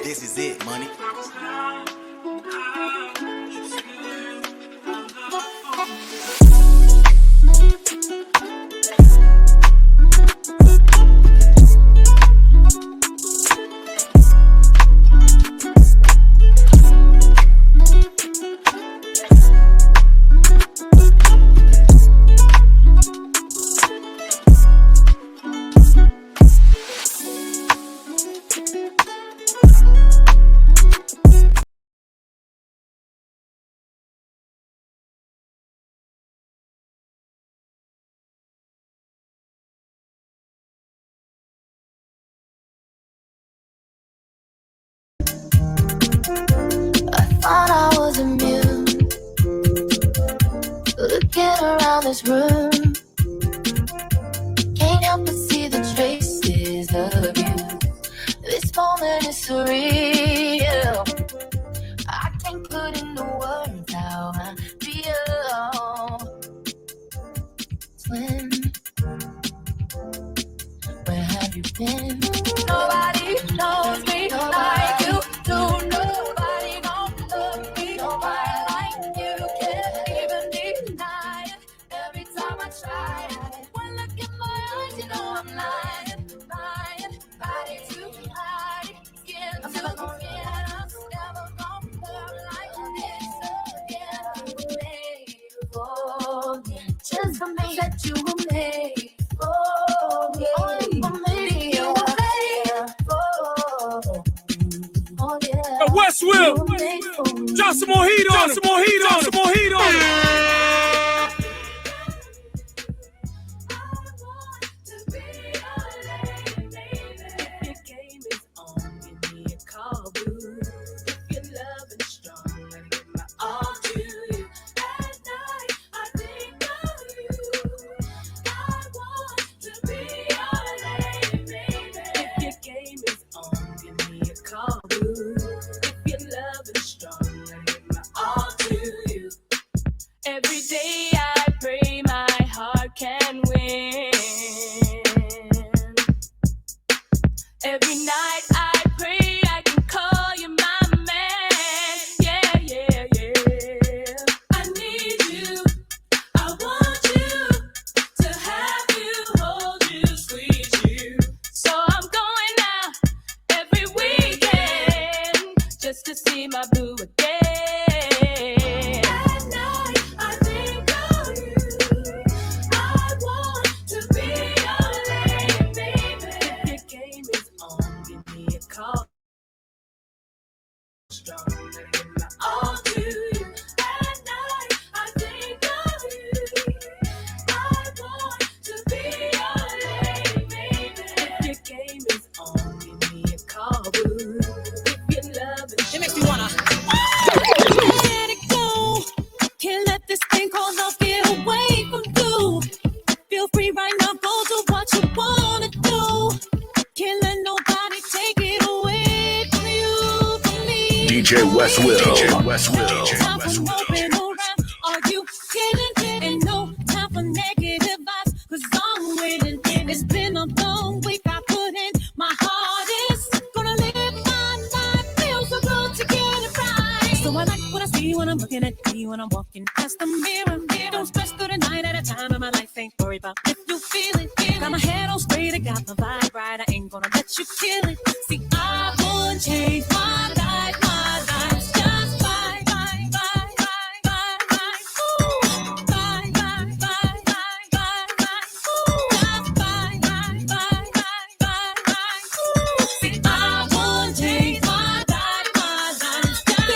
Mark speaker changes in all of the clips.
Speaker 1: This is it, money.
Speaker 2: Thought I was immune. Looking around this room, can't help but see the traces of you. This moment is surreal. I can't put into words how I feel. When, where have you been? Nobody knows me like you do. Nobody gon' love me quite like you. Can't even deny it every time I try it. When I look in my eyes, you know I'm lying. Body to body, skin to skin. I'm never gon' love like this again. Made for me, just for me. That you were made for me. Only for me. You were made for me. Oh yeah.
Speaker 3: Westfield, drop some more heat on him.
Speaker 4: Every day I pray my heart can win. Every night I pray I can call you my man. Yeah, yeah, yeah. I need you. I want you to have you, hold you, squeeze you. So I'm going out every weekend just to see my boo again. All to you. At night, I think of you. I want to be your lady, baby. If your game is on, give me a call, boo. If your love is
Speaker 5: it makes me wanna let it go. Can't let this thing called love get away from you. Feel free right now, go do what you wanna do. Can't let nobody take it away from you, from me.
Speaker 6: DJ Westfield.
Speaker 5: Time for moping around. Are you kidding? Ain't no time for negative vibes, 'cause I'm waiting. It's been a long week. I put in my hardest. Gonna live my life. Feels so good to get it right. So I like what I see when I'm looking at me when I'm walking past the mirror. Don't stress through the night at a time in my life. Ain't worried about if you feel it. Got my head on straight. I got my vibe right. I ain't gonna let you kill it. See, I would change my life. My life's just fine. Ooh, fine. Ooh, just fine. Ooh, see, I would change my life. My life's just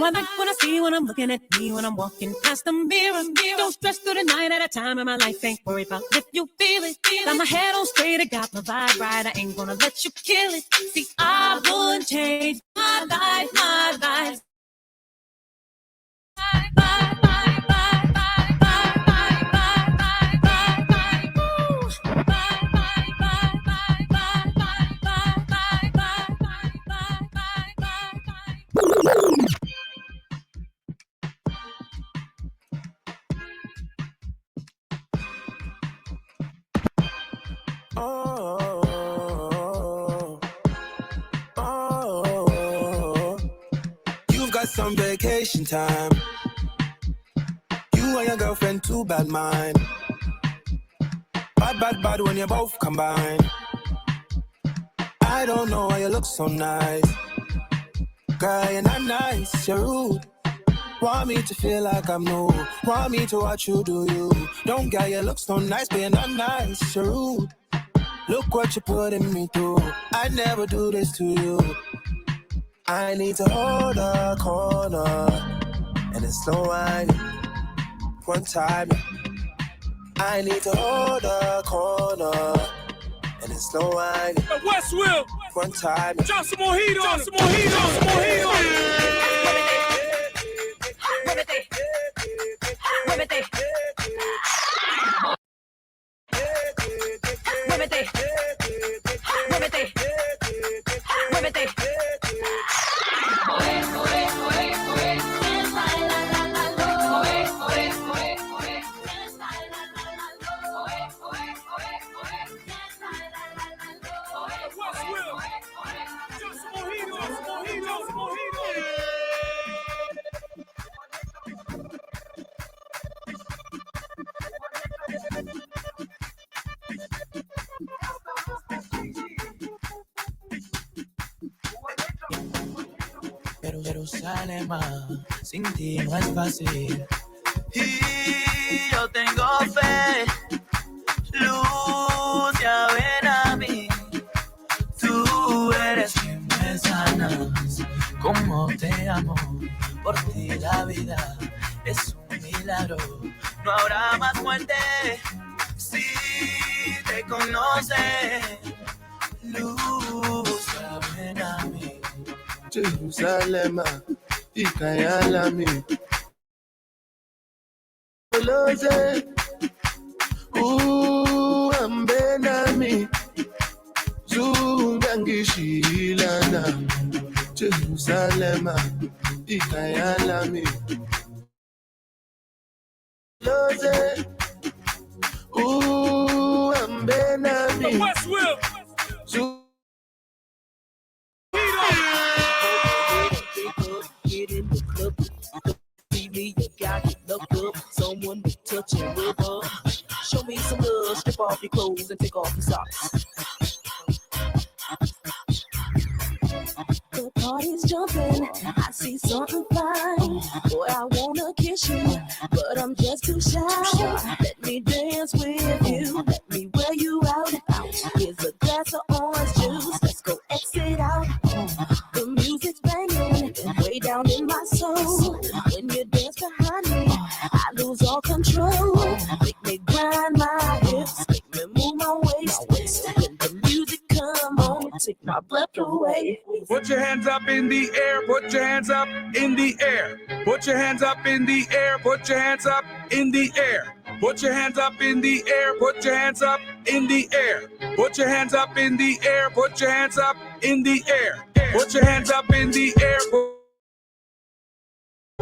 Speaker 5: I like when I see when I'm looking at me when I'm walking past the mirror. Don't stress through the night at a time in my life. Ain't worried about if you feel it. Got my head on straight, I got my vibe right. I ain't gonna let you kill it. See, I wouldn't change my life, my life.
Speaker 1: You've got some vacation time. You and your girlfriend, too bad mind. Bad, bad, bad when you both combine. I don't know why you look so nice. Girl, you're not nice, you're rude. Want me to feel like I'm new. Want me to watch you do you. Don't get you look so nice, but you're not nice, you're rude. Look what you're putting me through. I never do this to you. I need to hold a corner. And it's no whining. One time. I need to hold a corner. And it's no whining.
Speaker 3: Westfield.
Speaker 1: One time.
Speaker 3: Drop some more heat on. Some more heat on. Some more heat on.
Speaker 6: Jerusalén, sin ti no es fácil. Y yo tengo fe, luz, ya ven a mí. Tú eres quien me sanas, como te amo. Por ti la vida es un milagro. No habrá más muerte si te conoce. Luz, ya ven a mí.
Speaker 7: Jerusalem, ikayalami. Loze, ambenami. Zungangishilana. Jerusalem, ikayalami. Loze, ambenami.
Speaker 3: Westfield.
Speaker 6: Get in the club, see me, you got it look up. Someone to touch and rub up. Show me some love, strip off your clothes and take off your socks.
Speaker 5: The party's jumping, I see something fine. Boy, I wanna kiss you, but I'm just too shy. Let me dance with you, let me wear you out. Here's a glass of orange juice, let's go exit out. The music's banging, way down in my soul. When you dance behind me, I lose all control. Make me grind my hips, make me move my waist. When the music come on, take my breath away.
Speaker 3: Put your hands up in the air. Put your hands up in the air. Put your hands up in the air. Put your hands up in the air. Put your hands up in the air. Put your hands up in the air. Put your hands up in the air. Put your hands up in the air. Put your hands up in the air.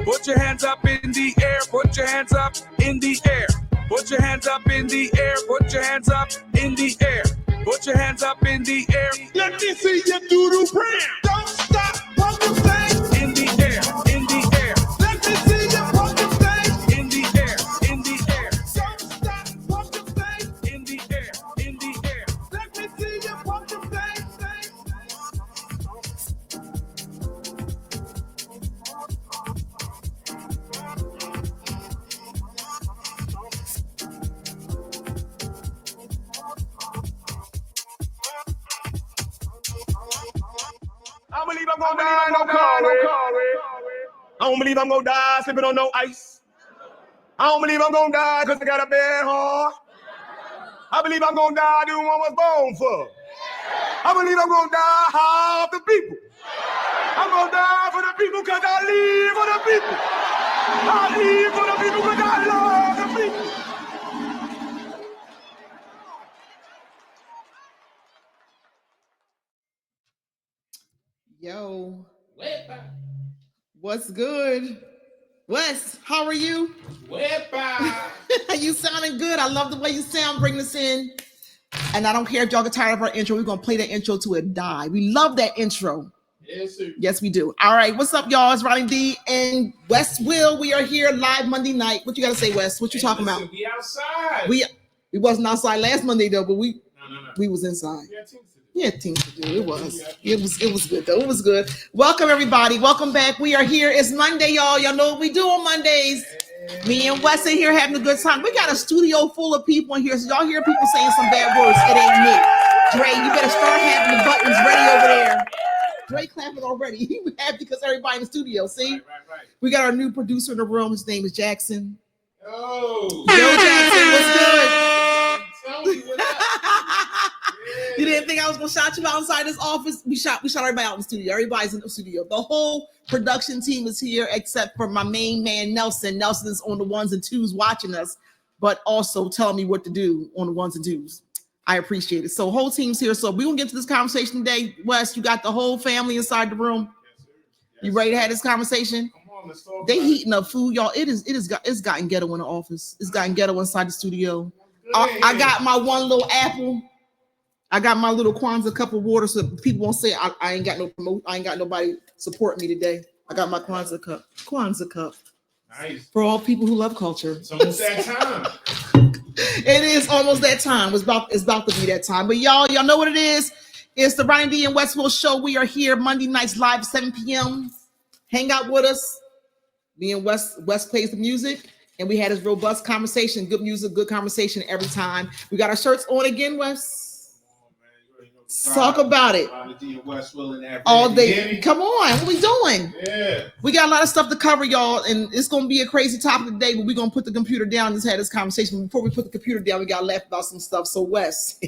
Speaker 3: Put your hands up in the air. Put your hands up in the air. Put your hands up in the air. Put your hands up in the air. Put your hands up in the air.
Speaker 8: Let me see you do the prayer. Don't stop, pump the thing.
Speaker 3: In the air, in the air.
Speaker 8: Let me see you pump the thing.
Speaker 3: In the air, in the air.
Speaker 8: Don't stop, pump the thing.
Speaker 3: In the air, in the air.
Speaker 8: Let me see you pump the thing.
Speaker 3: I believe I'm gonna die, no car.
Speaker 9: I don't believe I'm gonna die sipping on no ice. I don't believe I'm gonna die because I got a bad heart. I believe I'm gonna die doing what I was born for. I believe I'm gonna die high off the people. I'm gonna die for the people because I live for the people. I live for the people because I love the people.
Speaker 10: Yo, what's good? Wes, how are you? You sounding good. I love the way you sound. Bring this in. And I don't care if y'all get tired of our intro. We're going to play that intro to a die. We love that intro.
Speaker 8: Yes, sir.
Speaker 10: Yes, we do. All right. What's up, y'all? It's Ronnie D and Wes Will. We are here live Monday night. What you got to say, Wes? What you talking about?
Speaker 8: We outside.
Speaker 10: We wasn't outside last Monday, though, but we was inside.
Speaker 8: Yeah,
Speaker 10: things to do. It was good though. It was good. Welcome everybody. Welcome back. We are here. It's Monday, y'all. Y'all know what we do on Mondays. Me and Wes in here having a good time. We got a studio full of people in here, so y'all hear people saying some bad words. It ain't me. Dre, you better start having the buttons ready over there. Dre clapping already. He was happy because everybody in the studio. See,
Speaker 8: right.
Speaker 10: We got our new producer in the room. His name is Jackson.
Speaker 8: Oh,
Speaker 10: Yo, Jackson, what's good?
Speaker 8: Tell me what up.
Speaker 10: You didn't think I was gonna shout you outside this office? We shot everybody out in the studio. Everybody's in the studio. The whole production team is here except for my main man Nelson. Nelson is on the ones and twos watching us, but also telling me what to do on the ones and twos. I appreciate it. So whole team's here. So we're gonna get to this conversation today. Wes, you got the whole family inside the room.
Speaker 8: Yes, sir.
Speaker 10: You ready to have this conversation?
Speaker 8: Come on, let's talk.
Speaker 10: They heating up food, y'all. It's gotten ghetto in the office. It's gotten ghetto inside the studio. I got my one little apple. I got my little Kwanzaa cup of water, so people won't say I ain't got I ain't got nobody supporting me today. I got my Kwanzaa cup.
Speaker 8: Nice.
Speaker 10: For all people who love culture.
Speaker 8: It's almost that time.
Speaker 10: It is almost that time. It's about to be that time. But y'all know what it is. It's the Ronnie D and Westville show. We are here Monday nights live at 7 p.m. Hang out with us. Me and Wes plays the music, and we had this robust conversation. Good music, good conversation every time. We got our shirts on again, Wes. Talk about it all day. Come on, what we doing?
Speaker 8: Yeah,
Speaker 10: we got a lot of stuff to cover, y'all, and it's gonna be a crazy topic today. But we're gonna put the computer down and just have this conversation. Before we put the computer down, we gotta laugh about some stuff. So, Wes,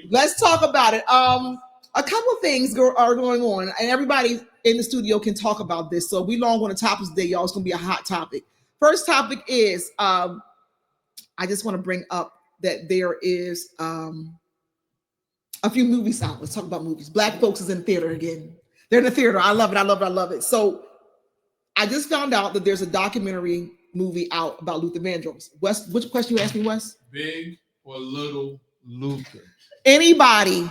Speaker 10: let's talk about it. A couple of things are going on, and everybody in the studio can talk about this. So, we long on the topics today, y'all. It's gonna be a hot topic. First topic is I just want to bring up that there is a few movies out. Let's talk about movies. Black folks is in theater again. They're in the theater. I love it. So I just found out that there's a documentary movie out about Luther Vandross. Wes, which question you asked me, Wes?
Speaker 8: Big or little Luther?
Speaker 10: Anybody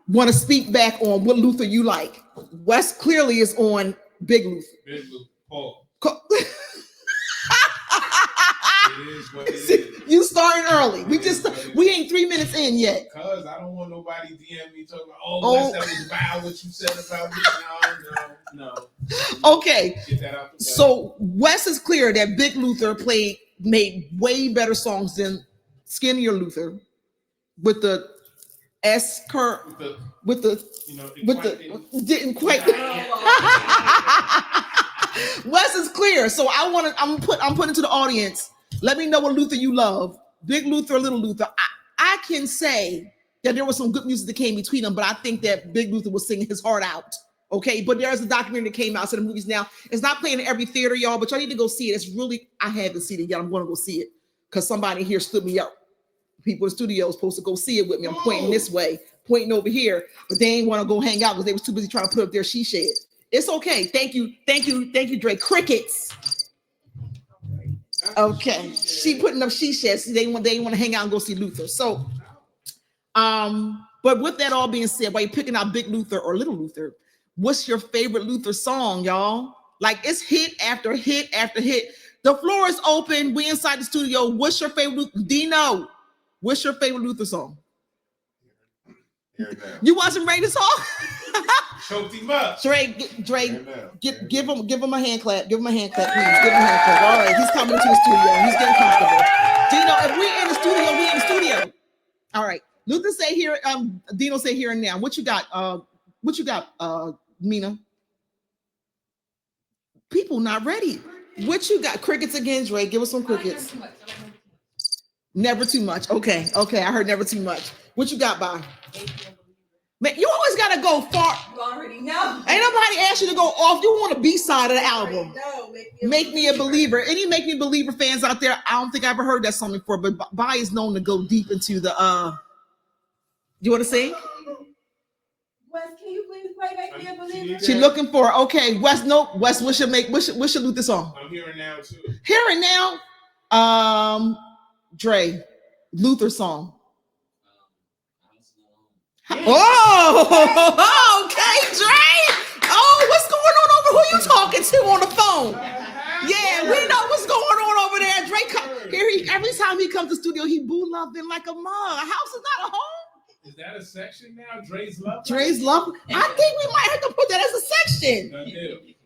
Speaker 10: want to speak back on what Luther you like? Wes clearly is on Big Luther.
Speaker 8: Big Luther. Paul.
Speaker 10: You starting early. We ain't 3 minutes in yet.
Speaker 8: Cause I don't want nobody DM me talking about, that was bad what you said about me. No.
Speaker 10: Okay.
Speaker 8: Get that out the way.
Speaker 10: So Wes is clear that Big Luther made way better songs than Skinnier Luther with the S curve didn't quite. Wes is clear. So I'm putting to the audience. Let me know what Luther you love. Big Luther or Little Luther. I can say that there was some good music that came between them, but I think that Big Luther was singing his heart out. Okay, but there's a documentary that came out, so the movies now. It's not playing in every theater, y'all, but y'all need to go see it. It's really, I haven't seen it yet. I'm going to go see it because somebody here stood me up. People in the studio are supposed to go see it with me. I'm pointing this way, pointing over here, but they ain't want to go hang out because they was too busy trying to put up their she shed. It's okay. Thank you, Dre. Crickets. Okay, she putting up she sheds. They want to hang out and go see Luther. So, but with that all being said, while you're picking out Big Luther or Little Luther, what's your favorite Luther song, y'all? Like it's hit after hit after hit. The floor is open. We inside the studio. What's your favorite, Dino? What's your favorite Luther song? You wasn't ready to talk?
Speaker 8: Choked him up.
Speaker 10: Dre, give him a hand clap. Give him a hand clap, please. Give him a hand clap. All right, he's coming into the studio. He's getting comfortable. Dino, if we in the studio, we in the studio. All right. Luther say here, Dino say here and now. What you got? Mina? People not ready. What you got? Crickets again, Dre. Give us some crickets. Never too much. Okay. I heard never too much. What you got, Bob? Man, you always gotta go far.
Speaker 11: You already know.
Speaker 10: Ain't nobody asked you to go off. You want a B-side of the album. Make Me a Believer. Any Make Me a Believer fans out there? I don't think I ever heard that song before, but Bai is known to go deep into the you want to sing?
Speaker 11: Wes, can you please play Make Me a Believer?
Speaker 10: She looking for okay. Wes, no, Wes, what's your Luther song?
Speaker 8: I'm hearing now too.
Speaker 10: Hearing now, Dre, Luther song. Oh, okay, Dre. Oh, what's going on over? Who you talking to on the phone? Yeah, we know what's going on over there. Dre, every time he comes to the studio, he boo loving like a mug. A house is not a home.
Speaker 8: Is that a section now? Dre's Love?
Speaker 10: Dre's Love. I think we might have to put that as a section.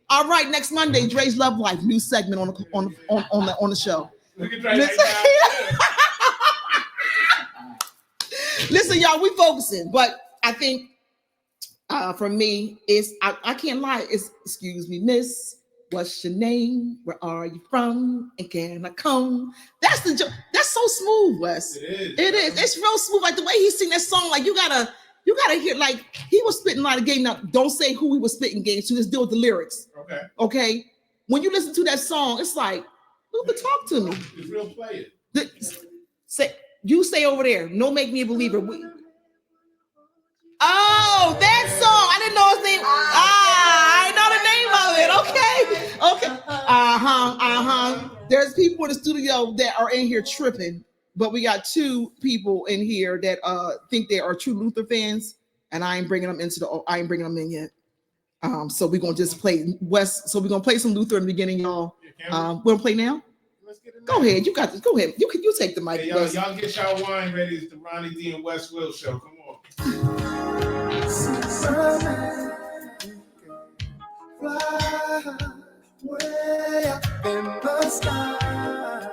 Speaker 10: All right, next Monday, Dre's Love Life, new segment on the show.
Speaker 8: Look at Dre.
Speaker 10: Listen, y'all, we focusing, but I think for me, it's I can't lie. It's excuse me, miss. What's your name? Where are you from? And can I come? That's the joke. That's so smooth, Wes.
Speaker 8: It
Speaker 10: is. It's real smooth. Like the way he sing that song, like you gotta hear. Like he was spitting a lot of game. Now, don't say who he was spitting game to. Just deal with the lyrics. Okay. When you listen to that song, it's like, Luther, talk to me.
Speaker 8: It's real player.
Speaker 10: You stay over there. No, Make Me a Believer. Oh, that song. I didn't know his name. I know the name of it. Okay. There's people in the studio that are in here tripping, but we got two people in here that think they are true Luther fans, and I ain't bringing them in yet. So we're gonna just play West. So we're gonna play some Luther in the beginning, y'all. We're gonna play now. Go ahead, you got this. Go ahead. You take the mic.
Speaker 8: Hey, y'all get y'all wine ready. It's the Ronnie D and West Will show. Come on.
Speaker 7: Fly way up in the sky,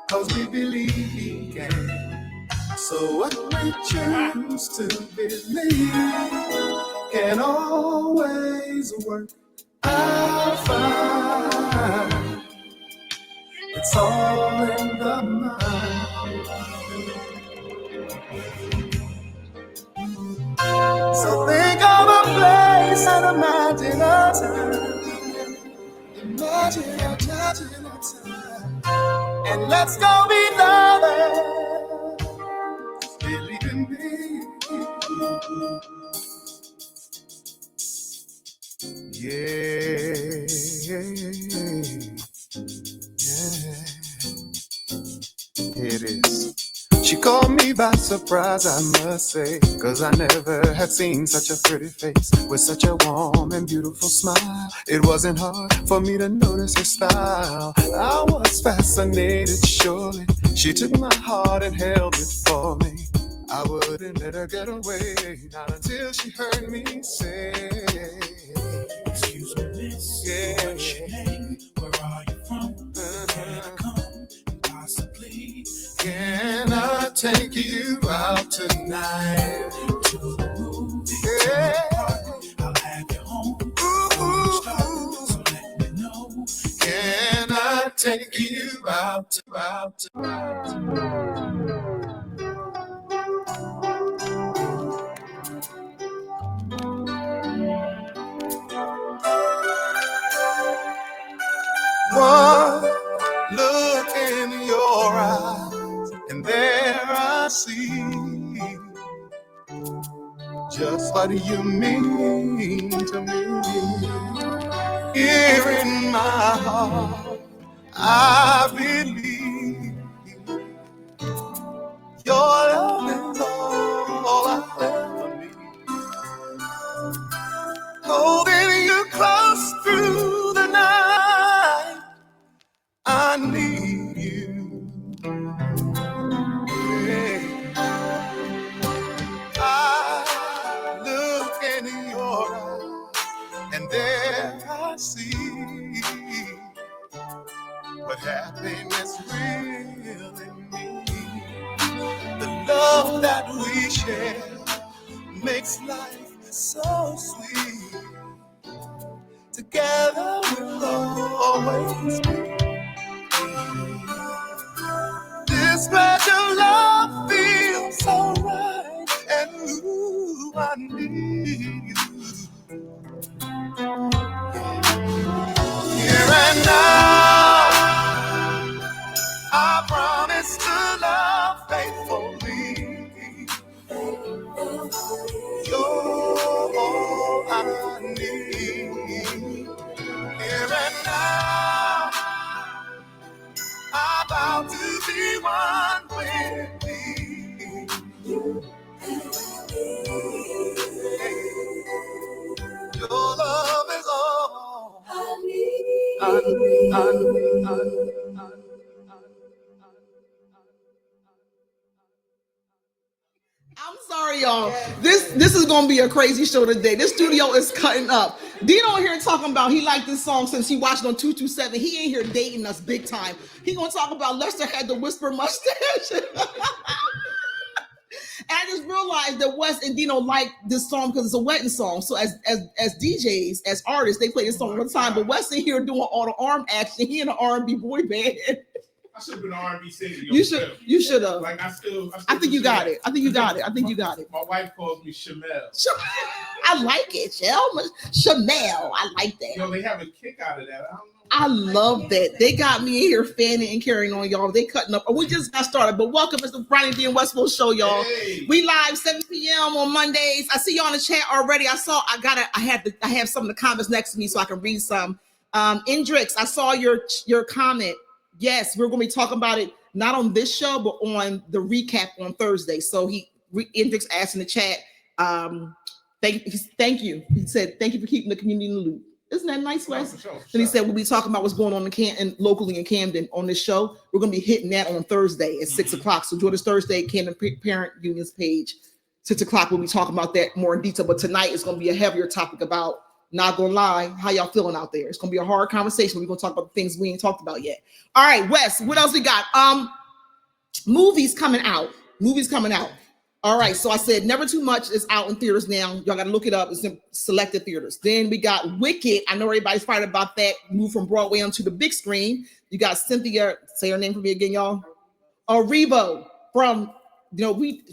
Speaker 7: 'cause we believe he can. So what we choose to believe can always work out fine. It's all in the mind. So think of a place and imagine a time. Imagine a time. And let's go be lovers. Believe in me. Yeah. It is. She caught me by surprise, I must say, 'cause I never had seen such a pretty face with such a warm and beautiful smile. It wasn't hard for me to notice her style. I was fascinated, surely. She took my heart and held it for me. I wouldn't let her get away, not until she heard me say, excuse me, miss, what's your name? Where are you from? Can I come? Possibly. Can I take you out tonight? To the movie, to the park. I'll have you home. So let me know. Can I take you out? One look in your eyes, and there I see just what you mean to me. Here in my heart, I believe your love is all I ever need. Holding you close through the night, I need you. Yeah. I look in your eyes, and there I see what happiness real in me. The love that we share makes life so sweet. together we'll always be. This special love feels so right, and ooh, I need you here and now. I promise to love faithfully. You're all I need. Here and now, I vow to be one with thee. Your love is all I need.
Speaker 10: I'm sorry, y'all. This is gonna be a crazy show today. This studio is cutting up. Dino here talking about he liked this song since he watched it on 227. He ain't here dating us big time. He gonna talk about Lester had the whisper mustache. And I just realized that Wes and Dino like this song because it's a wedding song. So as DJs, as artists, they play this song all the time. But Wes in here doing all the arm action. He in an R&B boy band.
Speaker 8: I should have been an R&B singer.
Speaker 10: You should have.
Speaker 8: Like I
Speaker 10: think you got it. I think you got it.
Speaker 8: My wife calls me Chanel.
Speaker 10: I like it, Chanel. I like that.
Speaker 8: Yo, they have a kick out of that. I don't know.
Speaker 10: I love that. They got me in here fanning and carrying on, y'all. They cutting up. We just got started, but welcome to the Ronnie D and Westfield show, y'all.
Speaker 8: Hey.
Speaker 10: We live 7 p.m. on Mondays. I see you on the chat already. I have some of the comments next to me so I can read some. Indrix, I saw your comment. Yes, we're going to be talking about it not on this show, but on the recap on Thursday. So Indrix asked in the chat, thank you. He said, thank you for keeping the community in the loop. Isn't that nice, Wes? Sure. Then he said, we'll be talking about what's going on in locally in Camden on this show. We're going to be hitting that on Thursday at 6 o'clock. So join us Thursday, Camden Parent Union's page. 6 o'clock, we'll be talking about that more in detail. But tonight is going to be a heavier topic about, not going to lie, how y'all feeling out there. It's going to be a hard conversation. We're going to talk about the things we ain't talked about yet. All right, Wes, what else we got? Movies coming out. All right, so I said Never Too Much is out in theaters now. Y'all got to look it up. It's in selected theaters. Then we got Wicked. I know everybody's fired about that. Moved from Broadway onto the big screen. You got Cynthia. Say her name for me again, y'all. Erivo from,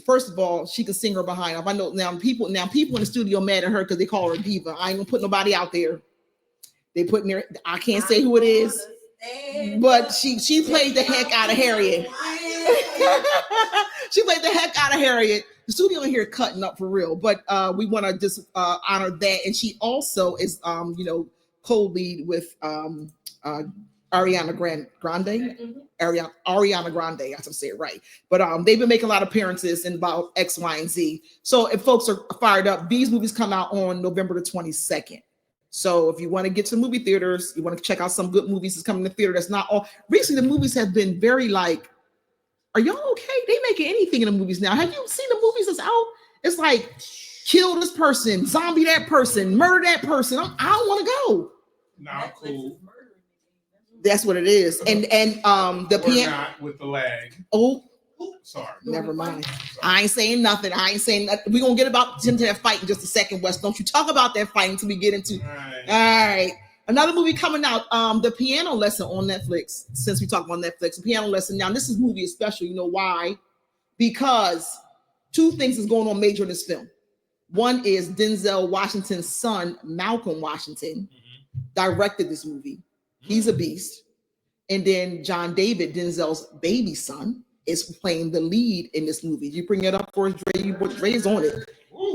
Speaker 10: first of all, she can sing her behind off. I know now people in the studio mad at her because they call her diva. I ain't gonna put nobody out there. They put in there. I can't say who it is, but she played the heck out of Harriet. She played the heck out of Harriet. The studio in here cutting up for real, but we want to just honor that. And she also is, co-lead with Ariana Grande. Ariana Grande, I have to say it right. But they've been making a lot of appearances in about X, Y, and Z. So if folks are fired up, these movies come out on November the 22nd. So if you want to get to the movie theaters, you want to check out some good movies that's coming to the theater. That's not all. Recently, the movies have been very like, are y'all okay? They making anything in the movies now. Have you seen the movies that's out? It's like, kill this person, zombie that person, murder that person. I don't want to go.
Speaker 8: Nah, cool.
Speaker 10: That's what it is. And the piano
Speaker 8: not with the lag.
Speaker 10: Oh,
Speaker 8: sorry.
Speaker 10: Never mind. I ain't saying nothing. We're gonna get into that fight in just a second, Wes. Don't you talk about that fight until we get into all right. Another movie coming out, The Piano Lesson on Netflix. Since we talked about Netflix, The Piano Lesson. Now, this movie is special. You know why? Because two things is going on major in this film. One is Denzel Washington's son, Malcolm Washington, directed this movie. He's a beast. And then John David, Denzel's baby son, is playing the lead in this movie. You bring it up for us, Dre. Dre's on it.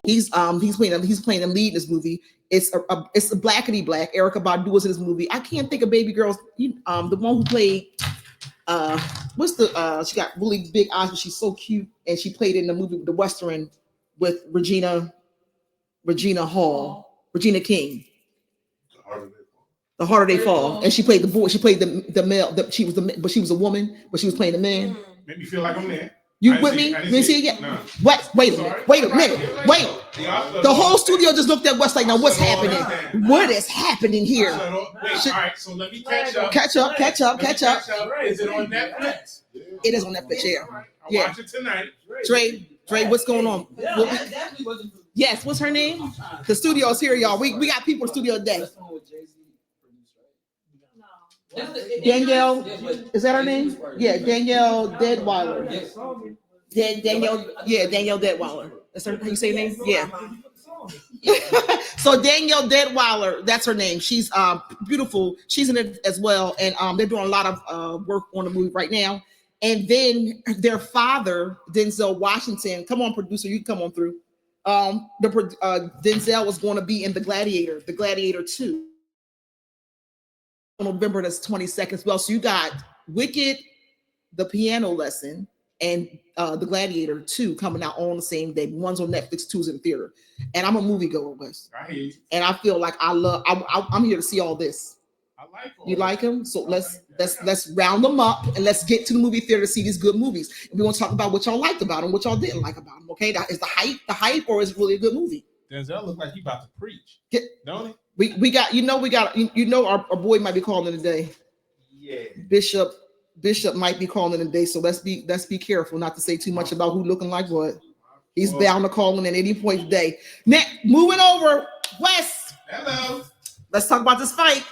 Speaker 10: He's playing the lead in this movie. It's a blackity black. Erykah Badu is in this movie. I can't think of baby girls. The one who played she got really big eyes, but she's so cute, and she played in the movie The Western with Regina King. The Harder They Fall, and she played the boy. She played the male. She was a woman, but she was playing the man.
Speaker 8: Made me feel like I'm there.
Speaker 10: You with me? You see it yet?
Speaker 8: No.
Speaker 10: Wait a minute. The whole studio just looked at West like, now what's happening? What is happening here?
Speaker 8: Wait, all right, so let me catch up.
Speaker 10: Catch up.
Speaker 8: Is it on Netflix?
Speaker 10: It is on Netflix, yeah.
Speaker 8: I'll watch it tonight.
Speaker 10: Dre, what's going on? Yes, what's her name? The studio's here, y'all. We got people in the studio today. Danielle, is that her name? Yeah, Danielle Deadweiler. Danielle Deadweiler. That's her, how you say her name? Yeah. So Danielle Deadweiler, that's her name. She's beautiful. She's in it as well, and they're doing a lot of work on the movie right now. And then their father, Denzel Washington, come on, producer, you can come on through. Denzel was going to be in The Gladiator 2, on November the 22nd as well. So you got Wicked, The Piano Lesson, and The Gladiator 2 coming out on the same day. One's on Netflix, two's in the theater. And I'm a moviegoer, Wes.
Speaker 8: Right.
Speaker 10: And I feel like I'm here to see all this.
Speaker 8: I like all
Speaker 10: You like
Speaker 8: that.
Speaker 10: them? So let's round them up and let's get to the movie theater to see these good movies. And we want to talk about what y'all liked about them, what y'all didn't like about them. Okay, is the hype, or is it really a good movie?
Speaker 8: Denzel look like he about to preach, don't he?
Speaker 10: We got our boy might be calling today.
Speaker 8: Yeah.
Speaker 10: Bishop might be calling today, so let's be careful not to say too much about who looking like what. He's bound to call in at any point today. Next, moving over, Wes.
Speaker 8: Hello.
Speaker 10: Let's talk about this fight.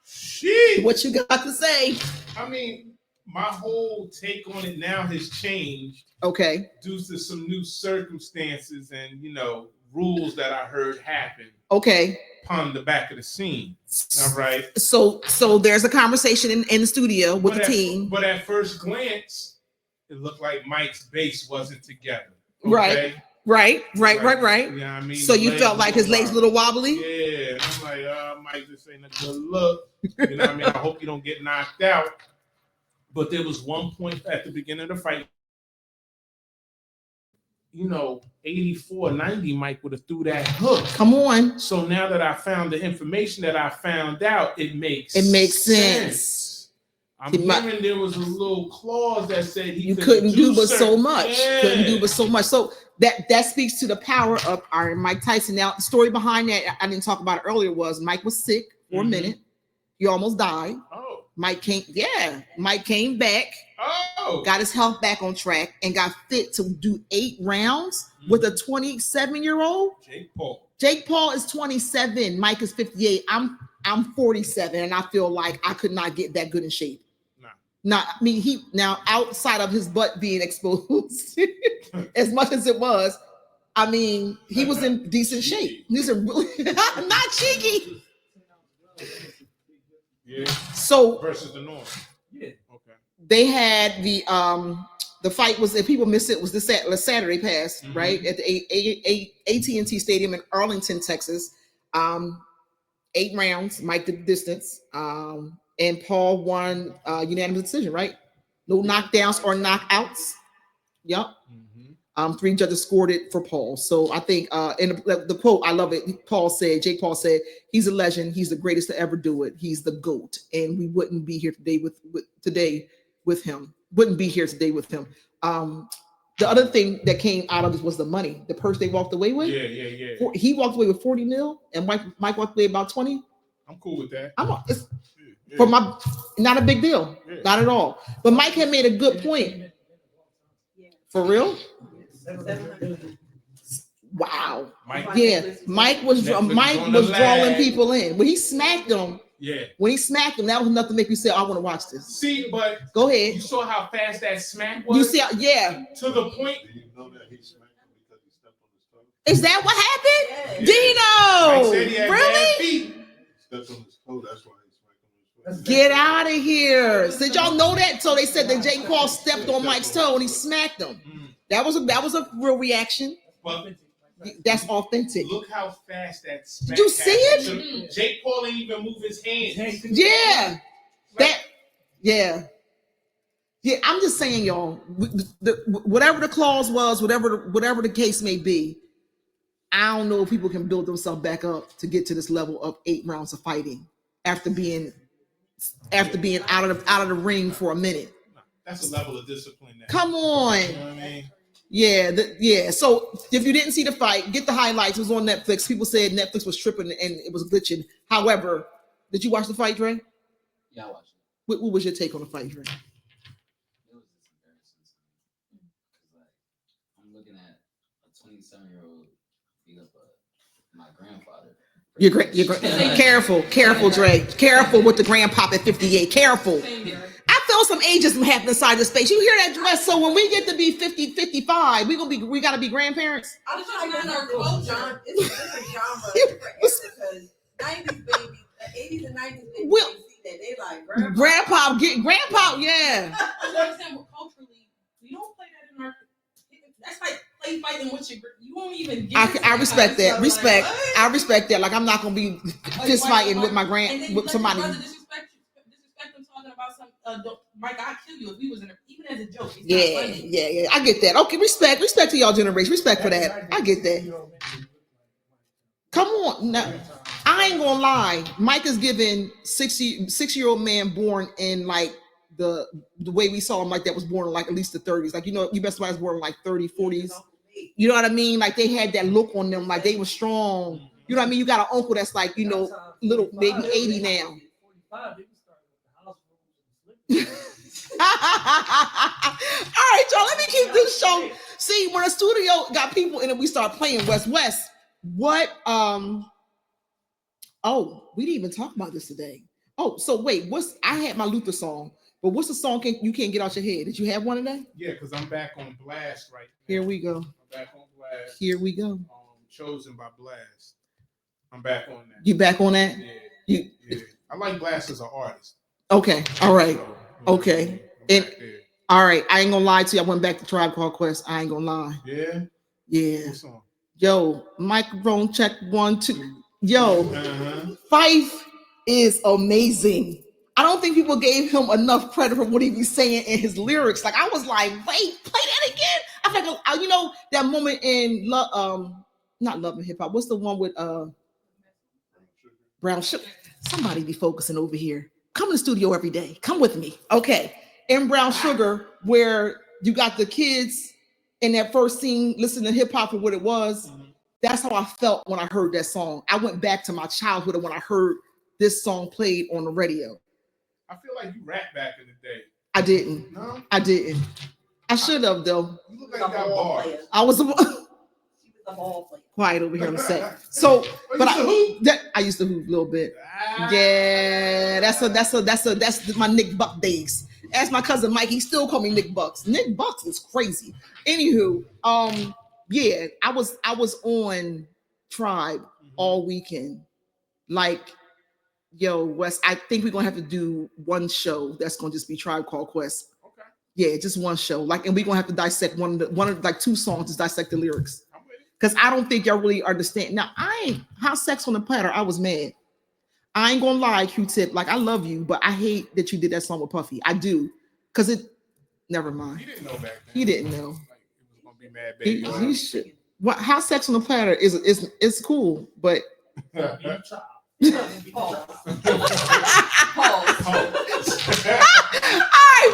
Speaker 8: Sheesh.
Speaker 10: What you got to say?
Speaker 8: I mean, my whole take on it now has changed.
Speaker 10: Okay.
Speaker 8: Due to some new circumstances and rules that I heard happen.
Speaker 10: Okay.
Speaker 8: Upon the back of the scene. All right.
Speaker 10: So there's a conversation in the studio with the team.
Speaker 8: But at first glance, it looked like Mike's base wasn't together. Okay?
Speaker 10: Right.
Speaker 8: Yeah, I mean,
Speaker 10: so you felt like his legs a little wobbly?
Speaker 8: Yeah. And I'm like, Mike, this ain't a good look. You know what I mean? I hope you don't get knocked out. But there was one point at the beginning of the fight. 84, 90, Mike would have threw that hook.
Speaker 10: Come on.
Speaker 8: So now that I found the information that I found out, it makes
Speaker 10: sense.
Speaker 8: I'm hearing there was a little clause that said he
Speaker 10: couldn't do but so much.
Speaker 8: Yeah.
Speaker 10: Couldn't do but so much. So that speaks to the power of our Mike Tyson. Now, the story behind that I didn't talk about it earlier was Mike was sick for a minute. He almost died.
Speaker 8: Oh.
Speaker 10: Mike came back.
Speaker 8: Oh.
Speaker 10: Got his health back on track and got fit to do 8 rounds with a 27-year-old. Jake Paul is 27. Mike is 58. I'm 47, and I feel like I could not get that good in shape. He now outside of his butt being exposed, as much as it was, I mean, he was in decent shape. These are really not cheeky.
Speaker 8: Yeah.
Speaker 10: So
Speaker 8: versus the norm. Yeah. Okay.
Speaker 10: They had the fight was, if people miss it, was this Saturday past, right, at the AT&T Stadium in Arlington, Texas. 8 rounds, Mike did the distance, and Paul won unanimous decision, right? No knockdowns or knockouts. Yep. 3 judges scored it for Paul. So I think, and the quote, I love it. Jake Paul said, he's a legend. He's the greatest to ever do it. He's the GOAT. And we wouldn't be here today with him. Wouldn't be here today with him. The other thing that came out of this was the money, the purse they walked away with.
Speaker 8: Yeah.
Speaker 10: He walked away with 40 mil, and Mike walked away about 20.
Speaker 8: I'm cool with that.
Speaker 10: Not a big deal, not at all. But Mike had made a good point. For real? Wow. Mike was drawing people in. When he smacked them, that was enough to make you say, I want to watch this.
Speaker 8: See, but
Speaker 10: go ahead.
Speaker 8: You saw how fast that smack was?
Speaker 10: You see,
Speaker 8: to the point.
Speaker 12: Do you know that he smacked him because he stepped on his toe?
Speaker 10: Is that what happened? Did he know? Really?
Speaker 12: Stepped on his toe, that's why he smacked him on his foot.
Speaker 10: Get out of here. Did y'all know that? So they said that Jake Paul stepped on Mike's toe and he smacked him. That was a real reaction.
Speaker 8: But
Speaker 10: that's authentic.
Speaker 8: Look how fast that smack.
Speaker 10: Did you see it?
Speaker 8: Jake Paul didn't even move his hands.
Speaker 10: Yeah. Yeah. I'm just saying, y'all, whatever the clause was, whatever the case may be, I don't know if people can build themselves back up to get to this level of 8 rounds of fighting after being out of the ring for a minute.
Speaker 8: That's a level of discipline.
Speaker 10: Come on.
Speaker 8: You know what I mean?
Speaker 10: Yeah. So if you didn't see the fight, get the highlights. It was on Netflix. People said Netflix was tripping and it was glitching. However, did you watch the fight, Dre?
Speaker 13: Yeah, I watched it.
Speaker 10: What was your take on the fight, Dre?
Speaker 13: It was just embarrassing to me. Because I'm looking at a 27-year-old beat up my grandfather.
Speaker 10: You're great. Careful, Dre. Careful with the grandpop at 58. Careful. I feel some ageism happening inside the space. You hear that, Dress? So when we get to be 50, 55, we gotta be grandparents.
Speaker 11: I'm trying to our culture. It's a different genre because 90s babies, 80s and 90s babies, see that they like grandpa,
Speaker 10: yeah.
Speaker 14: I understand what culturally we don't play that in our. That's like play fighting with you won't even.
Speaker 10: I respect that. I respect that. Like I'm not gonna be fist fighting with with somebody.
Speaker 14: Disrespect them talking about some. Mike, I'd kill you if we was in even as a joke.
Speaker 10: Yeah. I get that. Okay, respect to y'all generation. Respect for that. I get that. Come on, now, I ain't gonna lie. Mike is giving 6-year-old man born in like the way we saw him, like that was born in like at least the 30s. Like, you bet somebody was born in like 30s, 40s. You know what I mean? Like they had that look on them, like they were strong. You know what I mean? You got an uncle that's like, little maybe 80 now. All right, y'all, let me keep this show. See, when a studio got people in it, we start playing West. What we didn't even talk about this today. So wait, I had my Luther song, but what's the song you can't get out your head? Did you have one today?
Speaker 8: Yeah, because I'm back on Blast right now.
Speaker 10: Here we go.
Speaker 8: I'm back on Blast.
Speaker 10: Here we go.
Speaker 8: Chosen by Blast. I'm back on that.
Speaker 10: You back on that?
Speaker 8: Yeah. I like Blast as an artist.
Speaker 10: Okay. All right. Okay. And all right, I ain't gonna lie to you. I went back to Tribe Called Quest. I ain't gonna lie.
Speaker 8: Yeah.
Speaker 10: Yeah. Yo, microphone check 1 2. Yo, Fife is amazing. I don't think people gave him enough credit for what he be saying in his lyrics. Like I was like, wait, play that again. I think that moment in not Love and Hip Hop. What's the one with Brown Sugar? Somebody be focusing over here. Come to the studio every day. Come with me. Okay. In Brown Sugar, where you got the kids in that first scene listening to hip hop for what it was. That's how I felt when I heard that song. I went back to my childhood when I heard this song played on the radio.
Speaker 8: I feel like you rapped back in the day.
Speaker 10: I didn't.
Speaker 8: No?
Speaker 10: I didn't. I should have though.
Speaker 8: You look like you got bars.
Speaker 10: I was
Speaker 11: She was a ball player.
Speaker 10: Quiet over here on the set. So, but I used to hoop a little bit. Yeah, that's my Nick Buck days. Ask my cousin Mike, he still call me Nick Bucks. Nick Bucks is crazy. Anywho, yeah, I was on Tribe all weekend. Like, yo, Wes, I think we're gonna have to do one show that's gonna just be Tribe Called Quest.
Speaker 8: Okay.
Speaker 10: Yeah, just one show. Like, and we're gonna have to dissect one of like 2 songs, just dissect the lyrics. Because I don't think y'all really understand. Now, how Sex on the Platter, I was mad. I ain't gonna lie, Q-Tip. Like, I love you, but I hate that you did that song with Puffy. I do. Because never mind.
Speaker 8: He didn't know back then.
Speaker 10: He didn't know.
Speaker 8: Like, he was gonna be mad, baby.
Speaker 10: He should. How Sex on the Platter is cool, but. All right,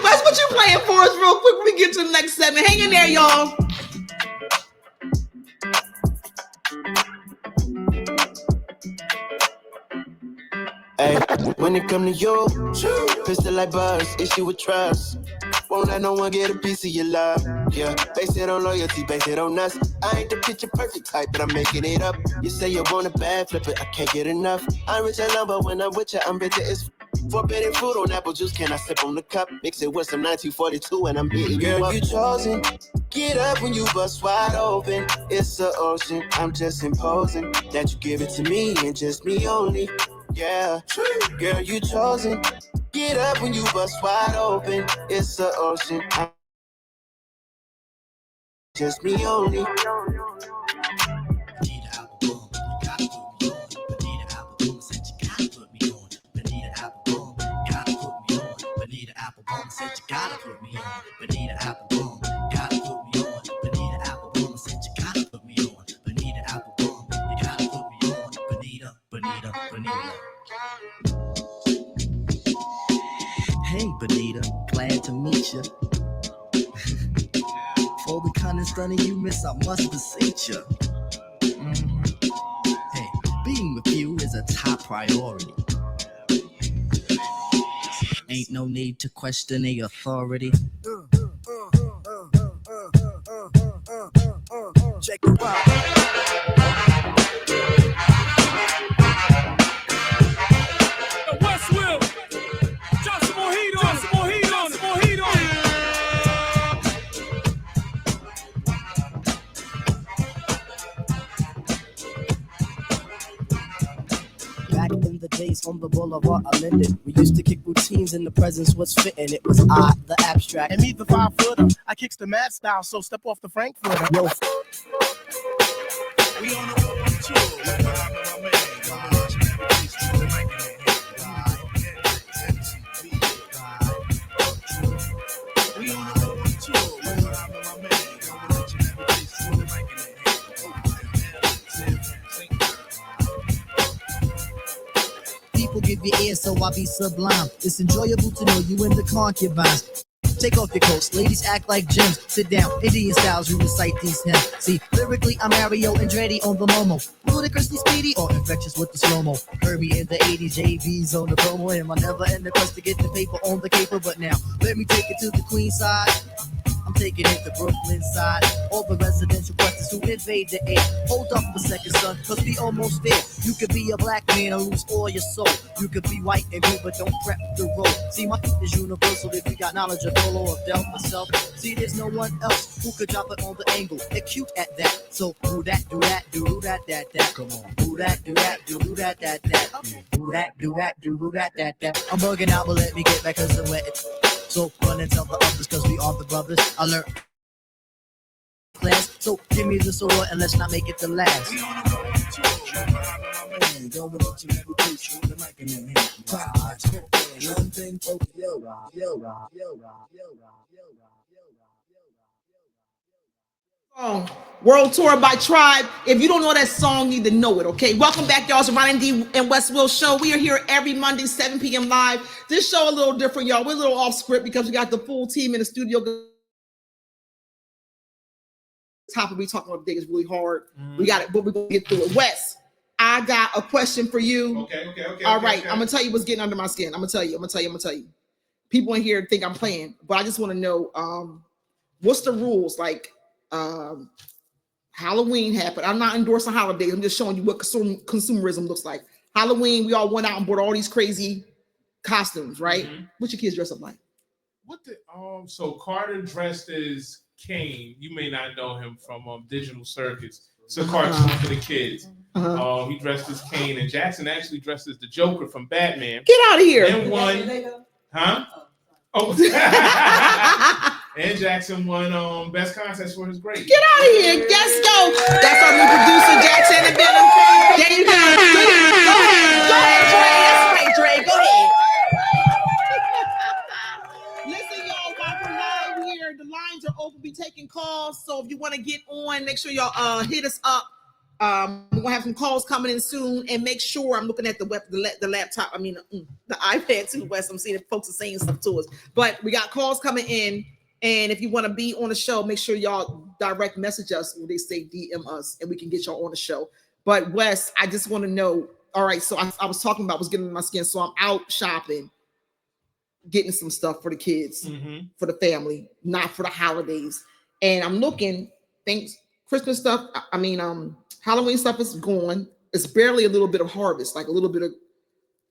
Speaker 10: Wes, what you playing for us real quick when we get to the next segment? Hang in there, y'all.
Speaker 15: Hey, when it come to you, pistol like buzz, issue with trust. Won't let no one get a piece of your love. Yeah, base it on loyalty, base it on us. I ain't the picture perfect type, but I'm making it up. You say you want a bad flip it, I can't get enough. I'm rich and love, but when I'm with you, I'm bitter as forbidden fruit on apple juice. Can I sip on the cup? Mix it with some 1942 and I'm beating you up. Girl, you chosen. Get up when you bust wide open. It's the ocean. I'm just imposing that you give it to me and just me only. Yeah, girl, you chosen. Get up when you bust wide open. It's the ocean. I'm just me only.
Speaker 6: Said you gotta put me on, Bonita Applebum, gotta put me on. Bonita Applebum said you gotta put me on. Bonita Applebum, you gotta put me on. Bonita. Hey Bonita, glad to meet you. For the kind of stunning you miss, I must beseech you. Hey, being with you is a top priority. Ain't no need to question the authority. Check it out.
Speaker 16: Back in the days on the boulevard of Linden, we used to kick routines and the presence was fitting. It was I, the abstract.
Speaker 17: And me, the 5-footer. I kicks the mad style, so step off the Frankfurter.
Speaker 16: Yo,
Speaker 17: we on a one tour. With my man, we on a one tour. With my man,
Speaker 16: people give you ear, so I be sublime. It's enjoyable to know you in the concubines. Take off your coats, ladies act like gems. Sit down, Indian styles, you recite these hymns. See, lyrically, I'm Mario Andretti on the Momo. Ludicrously speedy or infectious with the slow-mo. Heard me in the 80s, JV's on the promo. And I never in the quest to get the paper on the caper. But now, let me take it to the Queen side. I'm taking it to Brooklyn side. All the residential questions who invade the air. Hold up a second, son, cause we almost there. You could be a black man and lose all your soul. You could be white and blue, but don't prep the road. See, my is universal if you got knowledge of Dolo or Del myself. See, there's no one else who could drop it on the angle. They're cute at that. So do that, do that, do that, that. Come on. Do that, do that, do that, that. Do that, do that, do that, that. I'm bugging out, but let me get back cause I'm wet. So run and tell the others cause we are the brothers. I learned class, so give me the sword and let's not make it the last.
Speaker 10: World Tour by Tribe. If you don't know that song, you need to know it, okay? Welcome back, y'all. It's the Ronnie D and West Will show. We are here every Monday, 7 p.m. live. This show a little different, y'all. We're a little off script because we got the full team in the studio. Topic we talking about today is really hard. We got it, but we're gonna get through it. Wes, I got a question for you.
Speaker 8: Okay.
Speaker 10: All right, I'm gonna tell you what's getting under my skin. I'm gonna tell you. People in here think I'm playing, but I just want to know what's the rules. Like Halloween happened. I'm not endorsing holidays. I'm just showing you what consumerism looks like. Halloween, we all went out and bought all these crazy costumes, right? What your kids dress up like?
Speaker 8: What the so Carter dressed as Kane. You may not know him from Digital Circus. It's a cartoon for the kids. He dressed as Kane, and Jackson actually dressed as the Joker from Batman.
Speaker 10: Get out of here!
Speaker 8: And won, huh? Oh, and Jackson won best contest for his grade.
Speaker 10: Get out of here! Let's go. That's our new producer, Jackson. And there you go. Go ahead, Dre. That's right, Dre. Go ahead. Listen, y'all, while we're live here, the lines are open. Be taking calls. So if you want to get on, make sure y'all hit us up. We're gonna have some calls coming in soon, and make sure I'm looking at the laptop. I mean, the iPad too, Wes. I'm seeing if folks are saying stuff to us, but we got calls coming in. And if you want to be on the show, make sure y'all direct message us when they say DM us, and we can get y'all on the show. But Wes, I just want to know. All right, so I was talking about was getting in my skin, so I'm out shopping, getting some stuff for the kids, for the family, not for the holidays. And I'm looking things, Christmas stuff. I mean, Halloween stuff is gone. It's barely a little bit of harvest, like a little bit of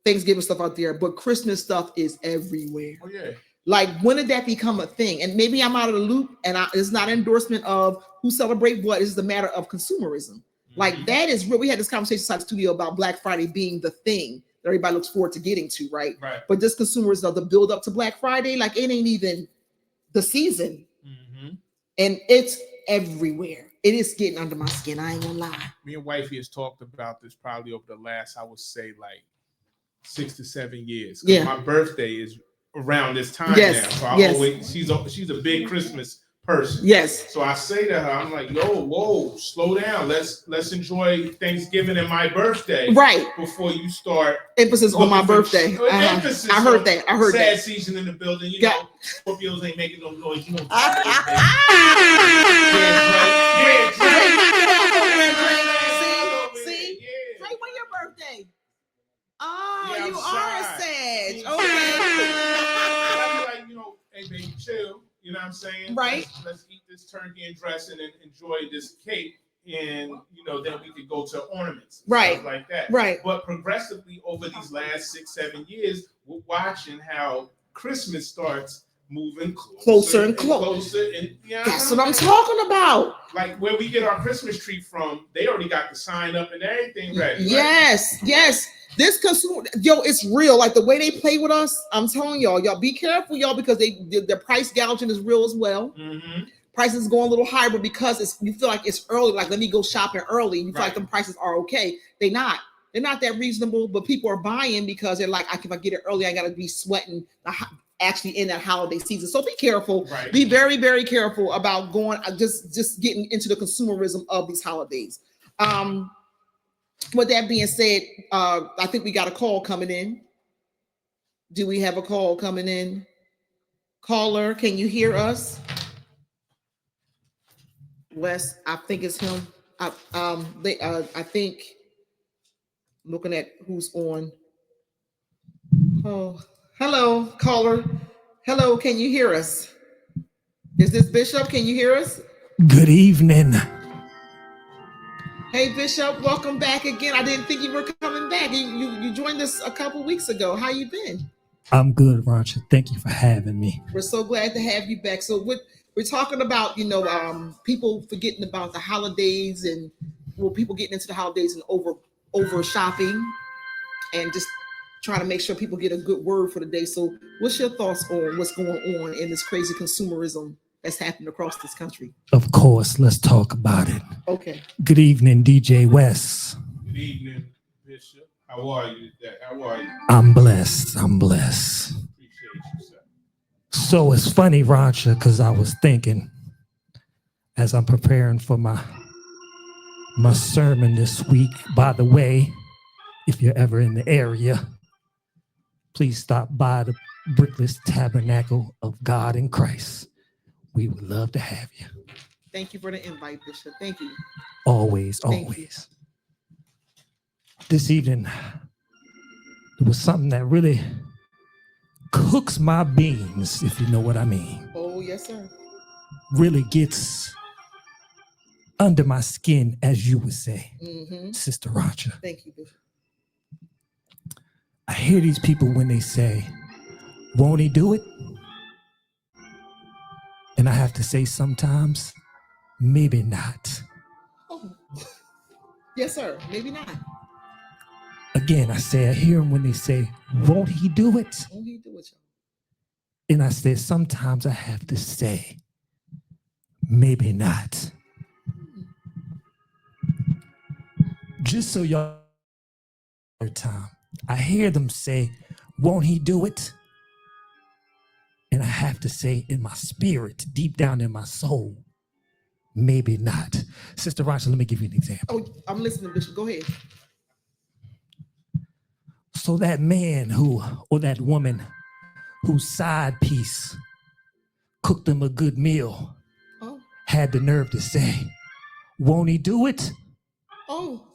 Speaker 10: Thanksgiving stuff out there, but Christmas stuff is everywhere.
Speaker 8: Oh yeah.
Speaker 10: Like, when did that become a thing? And maybe I'm out of the loop, and it's not an endorsement of who celebrate what. It's the matter of consumerism. Like, that is real. We had this conversation inside the studio about Black Friday being the thing that everybody looks forward to getting to, right? But this consumerism of the build up to Black Friday, like, it ain't even the season. And it's everywhere. It is getting under my skin. I ain't gonna lie.
Speaker 8: Me and wifey has talked about this probably over the last, I would say, like 6 to 7 years.
Speaker 10: Yeah.
Speaker 8: My birthday is around this time now. So I always, she's a big Christmas person.
Speaker 10: Yes.
Speaker 8: So I say to her, I'm like, whoa, slow down. Let's enjoy Thanksgiving and my birthday.
Speaker 10: Right.
Speaker 8: Before you start.
Speaker 10: Emphasis on my birthday.
Speaker 8: Emphasis.
Speaker 10: I heard that. I heard
Speaker 8: sad
Speaker 10: that.
Speaker 8: season in the building. You know, Scorpios ain't making no noise. You know.
Speaker 10: See? Trey, when your birthday? Oh, you are a Sag. Okay.
Speaker 8: Like, you know, hey baby, chill. You know what I'm saying?
Speaker 10: Right.
Speaker 8: Let's eat this turkey and dressing and enjoy this cake, and you know, then we could go to ornaments,
Speaker 10: right,
Speaker 8: stuff like that.
Speaker 10: Right.
Speaker 8: But progressively over these last 6-7 years, we're watching how Christmas starts moving closer and closer. And
Speaker 10: that's what I'm talking about.
Speaker 8: Like where we get our Christmas tree from, they already got the sign up and everything ready.
Speaker 10: Yes,
Speaker 8: right?
Speaker 10: yes. This consumer, it's real. Like the way they play with us, I'm telling y'all be careful, y'all, because the price gouging is real as well.
Speaker 8: Mm-hmm.
Speaker 10: Prices going a little higher, but because you feel like it's early, like let me go shopping early. You feel like the prices are okay. They're not that reasonable, but people are buying because they're like, if I get it early, I got to be sweating actually in that holiday season. So be careful. Right. Be very, very careful about going just getting into the consumerism of these holidays. With that being said, I think we got a call coming in. Do we have a call coming in? Caller, can you hear us? Wes, I think it's him. I think looking at who's on. Oh, hello, caller. Hello, can you hear us? Is this Bishop? Can you hear us?
Speaker 18: Good evening.
Speaker 10: Hey, Bishop, welcome back again. I didn't think you were coming back. You joined us a couple weeks ago. How you been?
Speaker 18: I'm good, Roger. Thank you for having me.
Speaker 10: We're so glad to have you back. So we're talking about, people forgetting about the holidays and people getting into the holidays and over shopping and just trying to make sure people get a good word for the day. So what's your thoughts on what's going on in this crazy consumerism that's happening across this country?
Speaker 18: Of course, let's talk about it.
Speaker 10: Okay.
Speaker 18: Good evening, DJ West.
Speaker 8: Good evening, Bishop. How are you today? How are you?
Speaker 18: I'm blessed. Appreciate
Speaker 8: you, sir.
Speaker 18: So it's funny, Roger, because I was thinking as I'm preparing for my sermon this week. By the way, if you're ever in the area, please stop by the Brickless Tabernacle of God in Christ. We would love to have you.
Speaker 10: Thank you for the invite, Bishop. Thank you.
Speaker 18: Always. This evening, there was something that really cooks my beans, if you know what I mean.
Speaker 10: Oh, yes, sir.
Speaker 18: Really gets under my skin, as you would say, Sister Roger.
Speaker 10: Thank you, Bishop.
Speaker 18: I hear these people when they say, won't he do it? And I have to say sometimes, maybe not.
Speaker 10: Oh. Yes, sir. Maybe not.
Speaker 18: Again, I hear them when they say, won't he do it?
Speaker 10: Won't he do it, y'all?
Speaker 18: And I say, sometimes I have to say, maybe not. Just so y'all time, I hear them say, won't he do it? And I have to say in my spirit, deep down in my soul, maybe not. Sister Roger, let me give you an example.
Speaker 10: Oh, I'm listening, Bishop. Go ahead.
Speaker 18: So that man or that woman whose side piece cooked them a good meal had the nerve to say, won't he do it?
Speaker 10: Oh,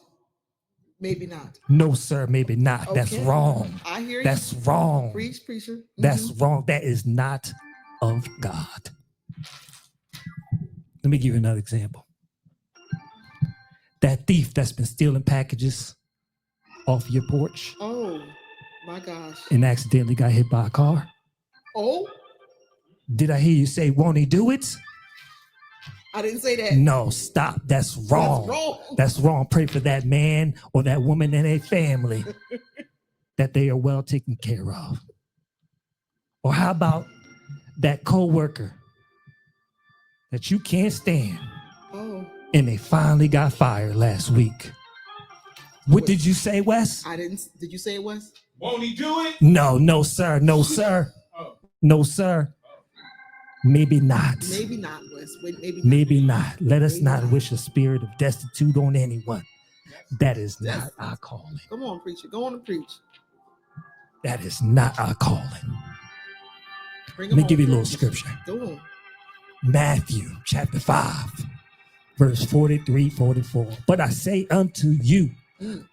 Speaker 10: maybe not.
Speaker 18: No, sir, maybe not.
Speaker 10: Okay.
Speaker 18: That's wrong.
Speaker 10: I hear you.
Speaker 18: That's wrong.
Speaker 10: Preach, preacher. Mm-hmm.
Speaker 18: That's wrong. That is not of God. Let me give you another example. That thief that's been stealing packages off your porch.
Speaker 10: Oh, my gosh.
Speaker 18: And accidentally got hit by a car.
Speaker 10: Oh.
Speaker 18: Did I hear you say, won't he do it?
Speaker 10: I didn't say that.
Speaker 18: No, stop. That's wrong. That's wrong. Pray for that man or that woman and their family that they are well taken care of. Or how about that co-worker that you can't stand and they finally got fired last week? What did you say, Wes?
Speaker 10: I didn't. Did you say it, Wes?
Speaker 8: Won't he do it?
Speaker 18: No, sir. No, sir. No, sir. Maybe not.
Speaker 10: Maybe not, Wes. Maybe not.
Speaker 18: Maybe not. Let us not wish a spirit of destitute on anyone. That is not our calling.
Speaker 10: Come on, preacher. Go on and preach.
Speaker 18: That is not our calling. Let me give you a little scripture.
Speaker 10: Go on.
Speaker 18: Matthew chapter 5, verse 43, 44. But I say unto you,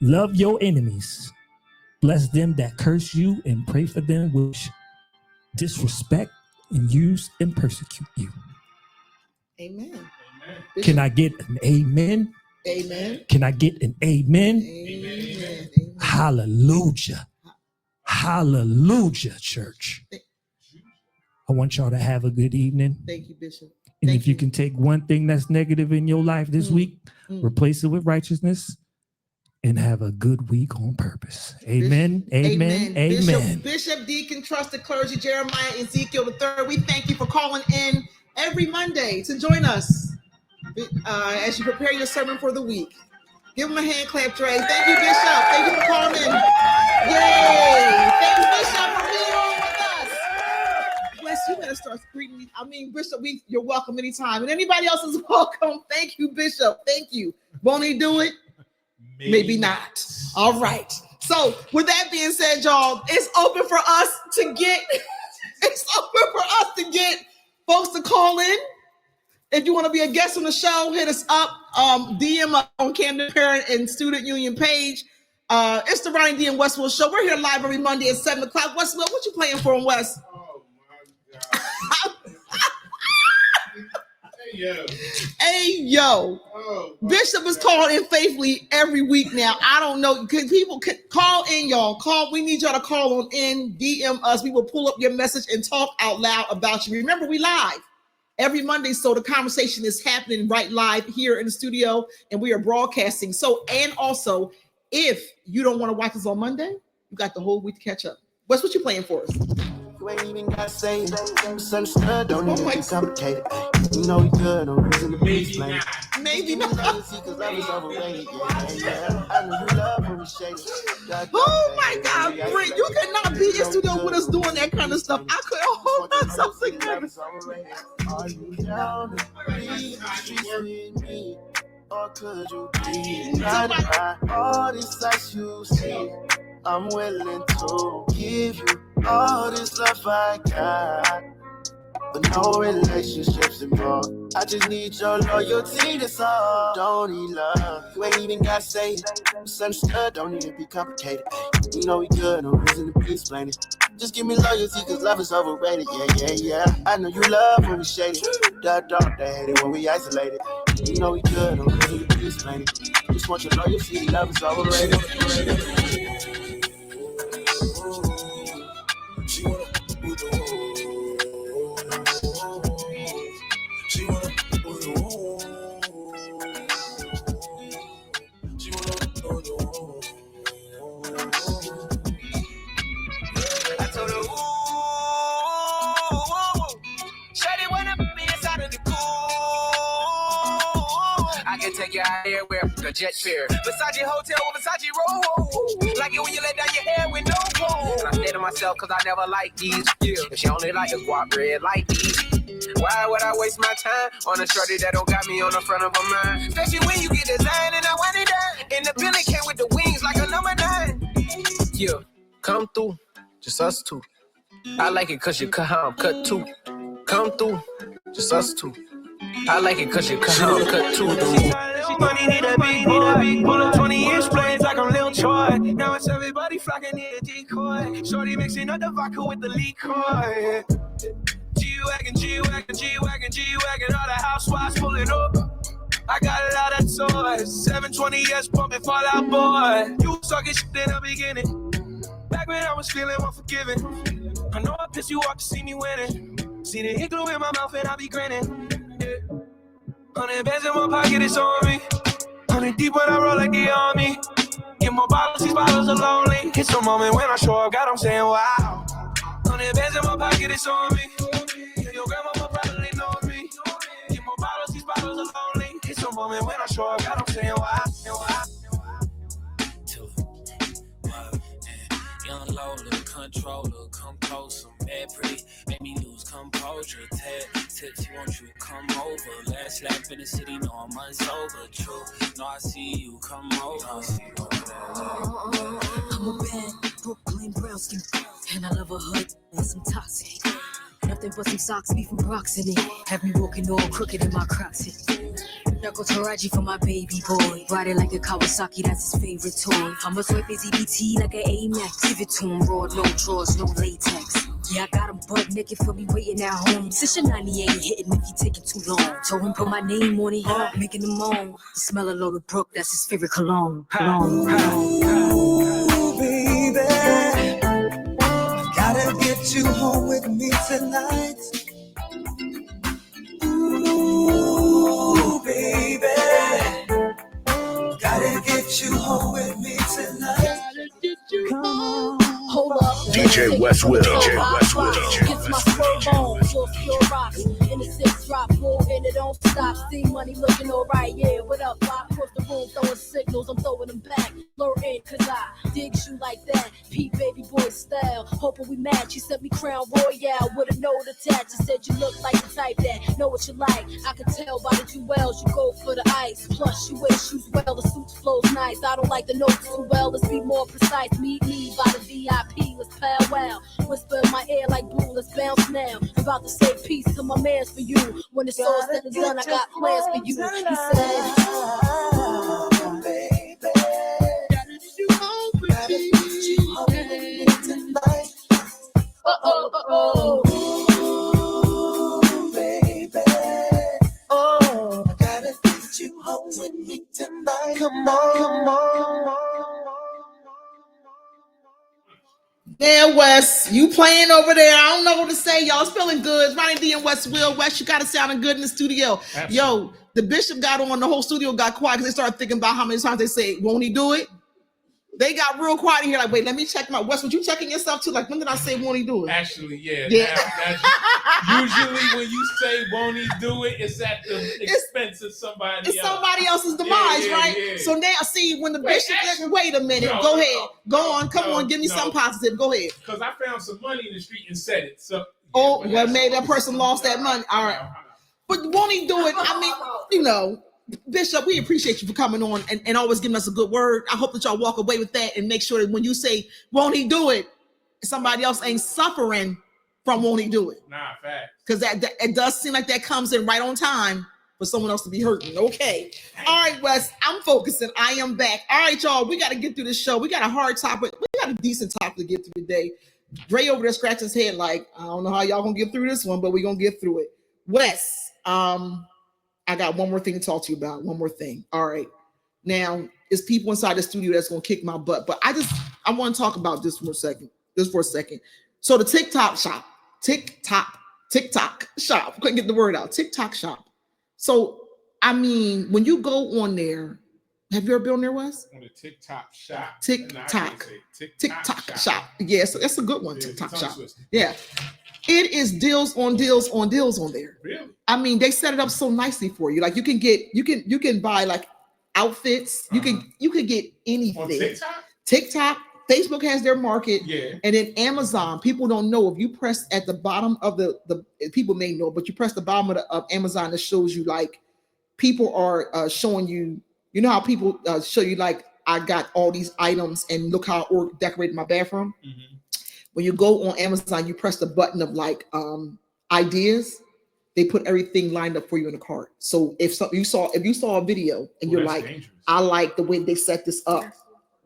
Speaker 18: love your enemies, bless them that curse you, and pray for them which disrespect and use and persecute you.
Speaker 10: Amen.
Speaker 18: Can I get an amen?
Speaker 10: Amen.
Speaker 18: Can I get an amen?
Speaker 10: Amen.
Speaker 18: Hallelujah. Hallelujah, church. I want y'all to have a good evening.
Speaker 10: Thank you, Bishop.
Speaker 18: And if you can take one thing that's negative in your life this week, replace it with righteousness, and have a good week on purpose. Amen. Amen. Amen.
Speaker 10: Bishop, Deacon, Trusted Clergy, Jeremiah, Ezekiel III, we thank you for calling in every Monday to join us as you prepare your sermon for the week. Give him a hand clap, Dre. Thank you, Bishop. Thank you for calling in. Yay! Thanks, Bishop, for being on with us. Wes, you better start greeting me. I mean, Bishop, you're welcome anytime. And anybody else is welcome. Thank you, Bishop. Thank you. Won't he do it? Maybe not. All right. So, with that being said, y'all, it's open for us to get folks to call in. If you want to be a guest on the show, hit us up. DM on Camden Parent and Student Union page. It's the Ronnie D and Westwood Show. We're here live every Monday at 7 o'clock. Westwood, what you playing for him, West?
Speaker 8: Oh, my God.
Speaker 10: Hey, yo.
Speaker 8: Oh,
Speaker 10: Bishop is calling in faithfully every week now. I don't know. Because people can call in, y'all. We need y'all to call on in, DM us. We will pull up your message and talk out loud about you. Remember, we live every Monday, so the conversation is happening right live here in the studio, and we are broadcasting. So, and also, if you don't want to watch us on Monday, you got the whole week to catch up. What you playing for us?
Speaker 15: You ain't even got to say it. Misunderstood, don't need to be complicated. You know you good, no reason to be explained.
Speaker 10: Maybe not.
Speaker 15: Because love is overrated. Yeah. I know you love when we shade it.
Speaker 10: Oh my God, Brent, you cannot be in studio with us doing that kind of stuff. I couldn't hold myself together.
Speaker 15: Are you down to be with me? Or could you be all this ice you see? I'm willing to give you all this love I got, but no relationships involved. I just need your loyalty, that's all. Don't need love, you ain't even got to say it. Misunderstood, don't need to be complicated. You know we good, no reason to be explaining. Just give me loyalty, cause love is overrated. Yeah. I know you love when we shade it. They hate it when we isolated. You know we good, no reason to be explaining. Just want your loyalty, love is overrated. She wanna with the She wanna with the She wanna with the I told her, Shady wanna be inside of the cool. I can take you out here where the jet fare. Versace hotel with Versace roll. Like it when you let down your hair with no clothes. And I say to myself, cause I never like these. Yeah. If she only like a guap red like these. Why would I waste my time on a shorty that don't got me on the front of her mind? Especially when you get designed and I want it down. And the Billy came with the wings like a number 9. Yeah, come through, just us two. I like it cause you cut how I'm cut too. Come through, just us two. I like it cause you cut how I'm cut too. Money need a big boy. Pull up 20-inch blades like I'm Lil Troy. Now it's everybody flocking in a decoy. Shorty mixing up the vodka with the liquor. G-Wagon, G-Wagon, G-Wagon, G-Wagon. All the housewives pulling up. I got a lot of toys. 720S pumping Fall Out Boy. You suck it shit in the beginning. Back when I was feeling unforgiving. I know I pissed you off to see me winning. See the hit glue in my mouth and I be grinning. Yeah. 100 bands in my pocket, it's on me. 100 deep when I roll like the army. Get more bottles, these bottles are lonely. It's a moment when I show up, God, I'm saying wow. 100 bands in my pocket, it's on me. Yeah, your grandma probably knows me. Get more bottles, these bottles are lonely. It's a moment when I show up, God, I'm saying wow.
Speaker 19: Young Lola, controller, come closer, mad pretty, make me lose composure. Tips, won't you come over? Last lap in the city, no, I'm unsober. True, no, I see you, come over.
Speaker 20: I'm a bad Brooklyn brown skin, and I love a hood and some toxic. Nothing but some socks, beef and rocks in it. Have me walking all crooked in my Crocs. Knuckle Taraji for my baby boy. Ride it like a Kawasaki, that's his favorite toy. I'ma swipe his EBT like an Amex. Give it to him raw, no drawers, no latex. Yeah, I got him butt naked for me waiting at home. Since your 98 hitting if you taking too long. Told him put my name on it, making him moan. Smell a load of Brook, that's his favorite cologne.
Speaker 6: Ooh, baby, gotta get you home with me tonight. Ooh, baby, gotta get you home with with me tonight.
Speaker 20: Come on. Hold up.
Speaker 21: DJ Westwood.
Speaker 20: DJ Westwood. Gets my swerve on. Just pure rocks. In the 6 drop full and it don't stop. See money looking alright. Yeah, what up? I push the room throwing signals. I'm throwing them back. Lure in cause I dig you like that. Pete baby boy style. Hoping we match. She said me crown royale with a note attached. She said you look like the type that know what you like. I can tell by the jewels you go for the ice. Plus you wear shoes well. The suit flows nice. I don't like the notes too well. Let's be more precise. Meet me by the VIP. Let's powwow. Whisper in my ear like blue. Let's bounce now. I'm about to say peace to my mans for you. When it's all said and done, I got plans for you. He said,
Speaker 6: Baby, gotta get you home with me tonight.
Speaker 20: oh.
Speaker 6: Ooh, baby. Oh, I gotta get you home with me tonight. Come on.
Speaker 10: Yeah, Wes, you playing over there. I don't know what to say. Y'all, it's feeling good. Ronnie D and West Will. Wes, you got it sounding good in the studio. Absolutely. Yo, the bishop got on, the whole studio got quiet because they started thinking about how many times they say, won't he do it? They got real quiet in here like, wait, let me check my Wes. Was you checking yourself too? Like, when did I say won't he do it?
Speaker 8: Actually, yeah.
Speaker 10: Yeah.
Speaker 8: Usually when you say won't he do it, it's at the expense of somebody else.
Speaker 10: It's somebody else's demise, right?
Speaker 8: Yeah.
Speaker 10: So now, see, when the bishop, wait a minute, go ahead. Go on, come on, give me some positive. Go ahead.
Speaker 8: Because I found some money in the street and said it. So
Speaker 10: well, maybe that person lost that money. All right. But won't he do it? I mean, you know, Bishop, we appreciate you for coming on and always giving us a good word. I hope that y'all walk away with that and make sure that when you say, won't he do it, somebody else ain't suffering from won't he do it.
Speaker 8: Nah, fact.
Speaker 10: Because that it does seem like that comes in right on time for someone else to be hurting. Okay. All right, Wes, I'm focusing. I am back. All right, y'all, we got to get through this show. We got a hard topic. We got a decent topic to get through today. Dre over there scratching his head like, I don't know how y'all gonna get through this one, but we're gonna get through it. Wes, I got one more thing to talk to you about. One more thing. All right. Now, it's people inside the studio that's gonna kick my butt, but I want to talk about this for a second. So the TikTok shop. Couldn't get the word out. TikTok shop. So, I mean, when you go on there, have you ever been on there, Wes?
Speaker 8: On the TikTok shop.
Speaker 10: TikTok shop. Yeah, so that's a good one. TikTok shop. Yeah. It is deals on deals on deals on there.
Speaker 8: Really?
Speaker 10: I mean, they set it up so nicely for you. Like you can buy like outfits. You can get anything.
Speaker 8: On
Speaker 10: TikTok, Facebook has their market.
Speaker 8: Yeah.
Speaker 10: And then Amazon, people don't know if you press at the bottom of the people may know, but you press the bottom of Amazon, it shows you like people are showing you, you know how people show you like, I got all these items and look how I decorated my bathroom. Mm-hmm. When you go on Amazon, you press the button of like ideas. They put everything lined up for you in the cart. So if you saw a video and you're like, dangerous. I like the way they set this up.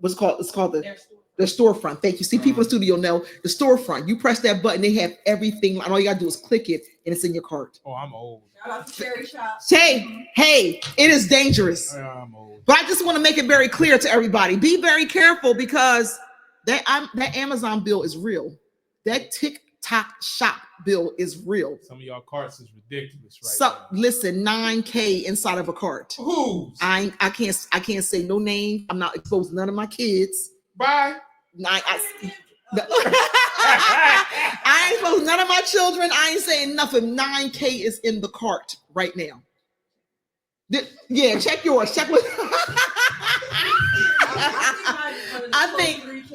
Speaker 10: What's it called? It's called the storefront. Thank you. See, people in the studio know the storefront. You press that button, they have everything. And all you gotta do is click it, and it's in your cart.
Speaker 8: Oh, I'm old.
Speaker 11: Shout out to Cherry Shop.
Speaker 10: Hey, it is dangerous.
Speaker 8: I'm old.
Speaker 10: But I just want to make it very clear to everybody: be very careful because that Amazon bill is real. That TikTok shop bill is real.
Speaker 8: Some of y'all carts is ridiculous, right?
Speaker 10: So
Speaker 8: now.
Speaker 10: Listen, $9K inside of a cart.
Speaker 8: Who's?
Speaker 10: I can't say no name. I'm not exposing none of my kids.
Speaker 8: Bye.
Speaker 10: I ain't exposing none of my children. I ain't saying nothing. 9K is in the cart right now. Yeah, check yours. Check what.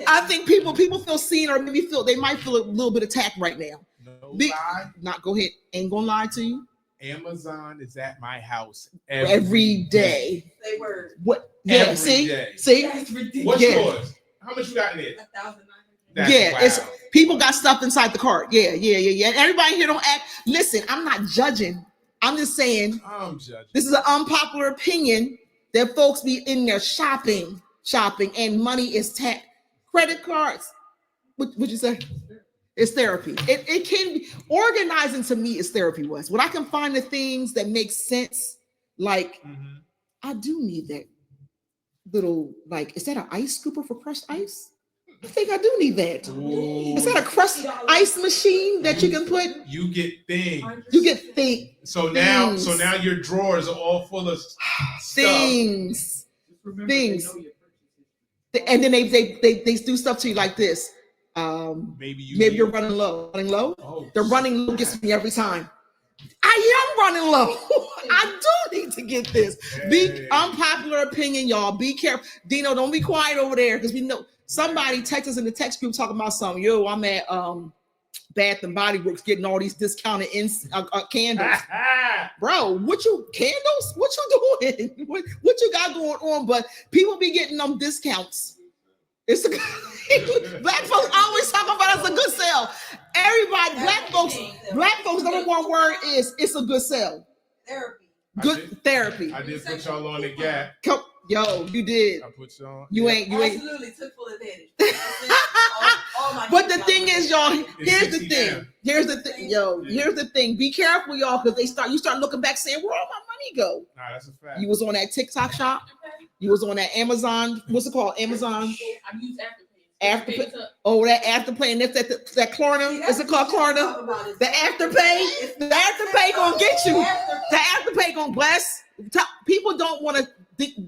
Speaker 10: I think people feel seen or maybe they might feel a little bit attacked right now.
Speaker 8: No lie.
Speaker 10: Not go ahead. Ain't gonna lie to you.
Speaker 8: Amazon is at my house
Speaker 10: every day.
Speaker 11: Say word.
Speaker 10: What? Yeah.
Speaker 8: Every day.
Speaker 10: See.
Speaker 11: That's ridiculous.
Speaker 8: What's yours? How much you got in it?
Speaker 11: $1,900.
Speaker 10: Yeah, it's people got stuff inside the cart. Yeah. And everybody here don't act. Listen, I'm not judging. I'm just saying.
Speaker 8: I'm judging.
Speaker 10: This is an unpopular opinion that folks be in there shopping, and money is tapped. Credit cards. What'd you say? It's therapy. It can be organizing to me is therapy, Wes. When I can find the things that make sense, like I do need that little, like, is that an ice scooper for crushed ice? I think I do need that. Ooh. Is that a crushed ice machine that you can put?
Speaker 8: You get things.
Speaker 10: You get things.
Speaker 8: So now your drawers are all full of
Speaker 10: things. Things. And then they do stuff to you like this. Maybe you're running low. Running low.
Speaker 8: Oh,
Speaker 10: the running low gets me every time. I am running low. I do need to get this. Be unpopular opinion, y'all. Be careful. Dino, don't be quiet over there because we know somebody text us in the text group talking about something. Yo, I'm at Bath and Body Works getting all these discounted candles. Bro, what you candles? What you doing? What you got going on? But people be getting them discounts. It's a black folks always talk about it's a good sale. Everybody, black folks, number one word is it's a good sale.
Speaker 11: Therapy.
Speaker 10: Good therapy.
Speaker 8: I did put y'all on the gap.
Speaker 10: Yo, you did.
Speaker 8: I put you on.
Speaker 10: You ain't.
Speaker 11: Absolutely took full advantage.
Speaker 10: But the thing is, y'all, here's the thing. Here's the thing. Be careful, y'all, because you start looking back saying, where all my money go?
Speaker 8: Nah, that's a fact.
Speaker 10: You was on that TikTok shop. You was on that Amazon. What's it called? Amazon.
Speaker 14: I use
Speaker 10: Afterpay. Oh, that Afterpay, and that's that Klarna. Is it called Klarna? The Afterpay. The Afterpay gonna get you. The Afterpay gonna bless. People don't want to.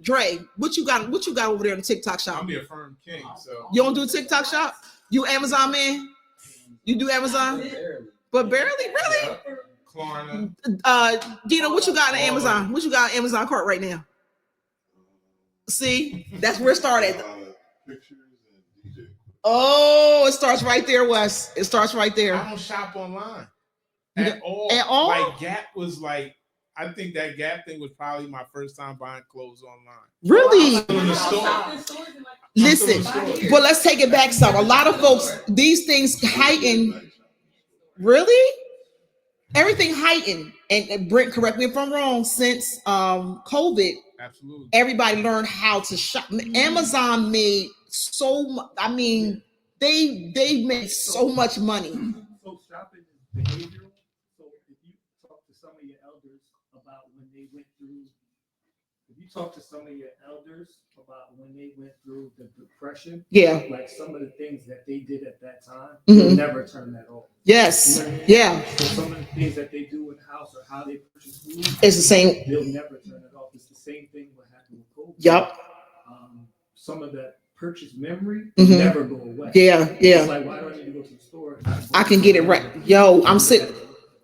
Speaker 10: Dre, what you got over there in the TikTok shop?
Speaker 8: I'm the affirmed king, so
Speaker 10: you don't do TikTok shop? You Amazon man? You do Amazon? But barely, really?
Speaker 8: Klarna.
Speaker 10: Dino, what you got on Amazon? What you got on Amazon cart right now? See, that's where it started. Oh, it starts right there, Wes. It starts right there.
Speaker 8: I don't shop online at all. Like Gap was like. I think that Gap thing was probably my first time buying clothes online.
Speaker 10: Really?
Speaker 8: In the store.
Speaker 10: Listen, but let's take it back some. A lot of folks, these things heighten. Really? Everything heightened. And Brent, correct me if I'm wrong, since COVID,
Speaker 8: absolutely,
Speaker 10: everybody learned how to shop. Amazon made so much. I mean, they made so much money.
Speaker 18: So shopping is behavioral. So if you talk to some of your elders about when they went through, the depression, like some of the things that they did at that time, they'll never turn that off.
Speaker 10: Yes,
Speaker 18: you know what I mean?
Speaker 10: yeah.
Speaker 18: So some of the things that they do in the house or how they purchase food,
Speaker 10: it's the same.
Speaker 18: They'll never turn it off. It's the same thing what happened with COVID.
Speaker 10: Yep.
Speaker 18: Some of that purchase memory never go away.
Speaker 10: Yeah.
Speaker 18: It's like, why do I need to go to the store?
Speaker 10: I can get it right. Yo, I'm sitting.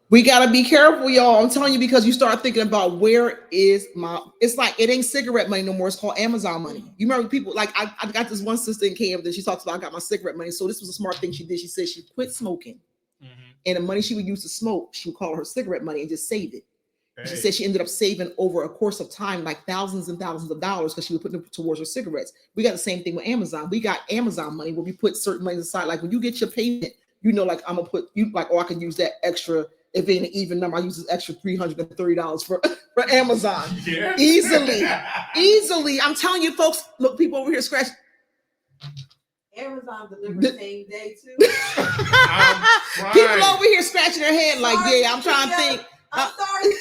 Speaker 10: We gotta be careful, y'all. I'm telling you, because you start thinking about where is my. It's like it ain't cigarette money no more. It's called Amazon money. You remember people like I got this one sister in Camden. She talks about I got my cigarette money. So this was a smart thing she did. She said she quit smoking, and the money she would use to smoke, she would call her cigarette money and just save it. She said she ended up saving over a course of time like thousands and thousands of dollars because she would put them towards her cigarettes. We got the same thing with Amazon. We got Amazon money where we put certain money aside. Like when you get your payment, you know, like I'm gonna put you like, oh, I can use that extra. If it ain't an even number, I use this extra $330 for Amazon. Yeah. Easily. I'm telling you, folks. Look, people over here scratching.
Speaker 11: Amazon delivers same day too.
Speaker 10: People over here scratching their head like, yeah, I'm trying to think.
Speaker 11: I'm sorry,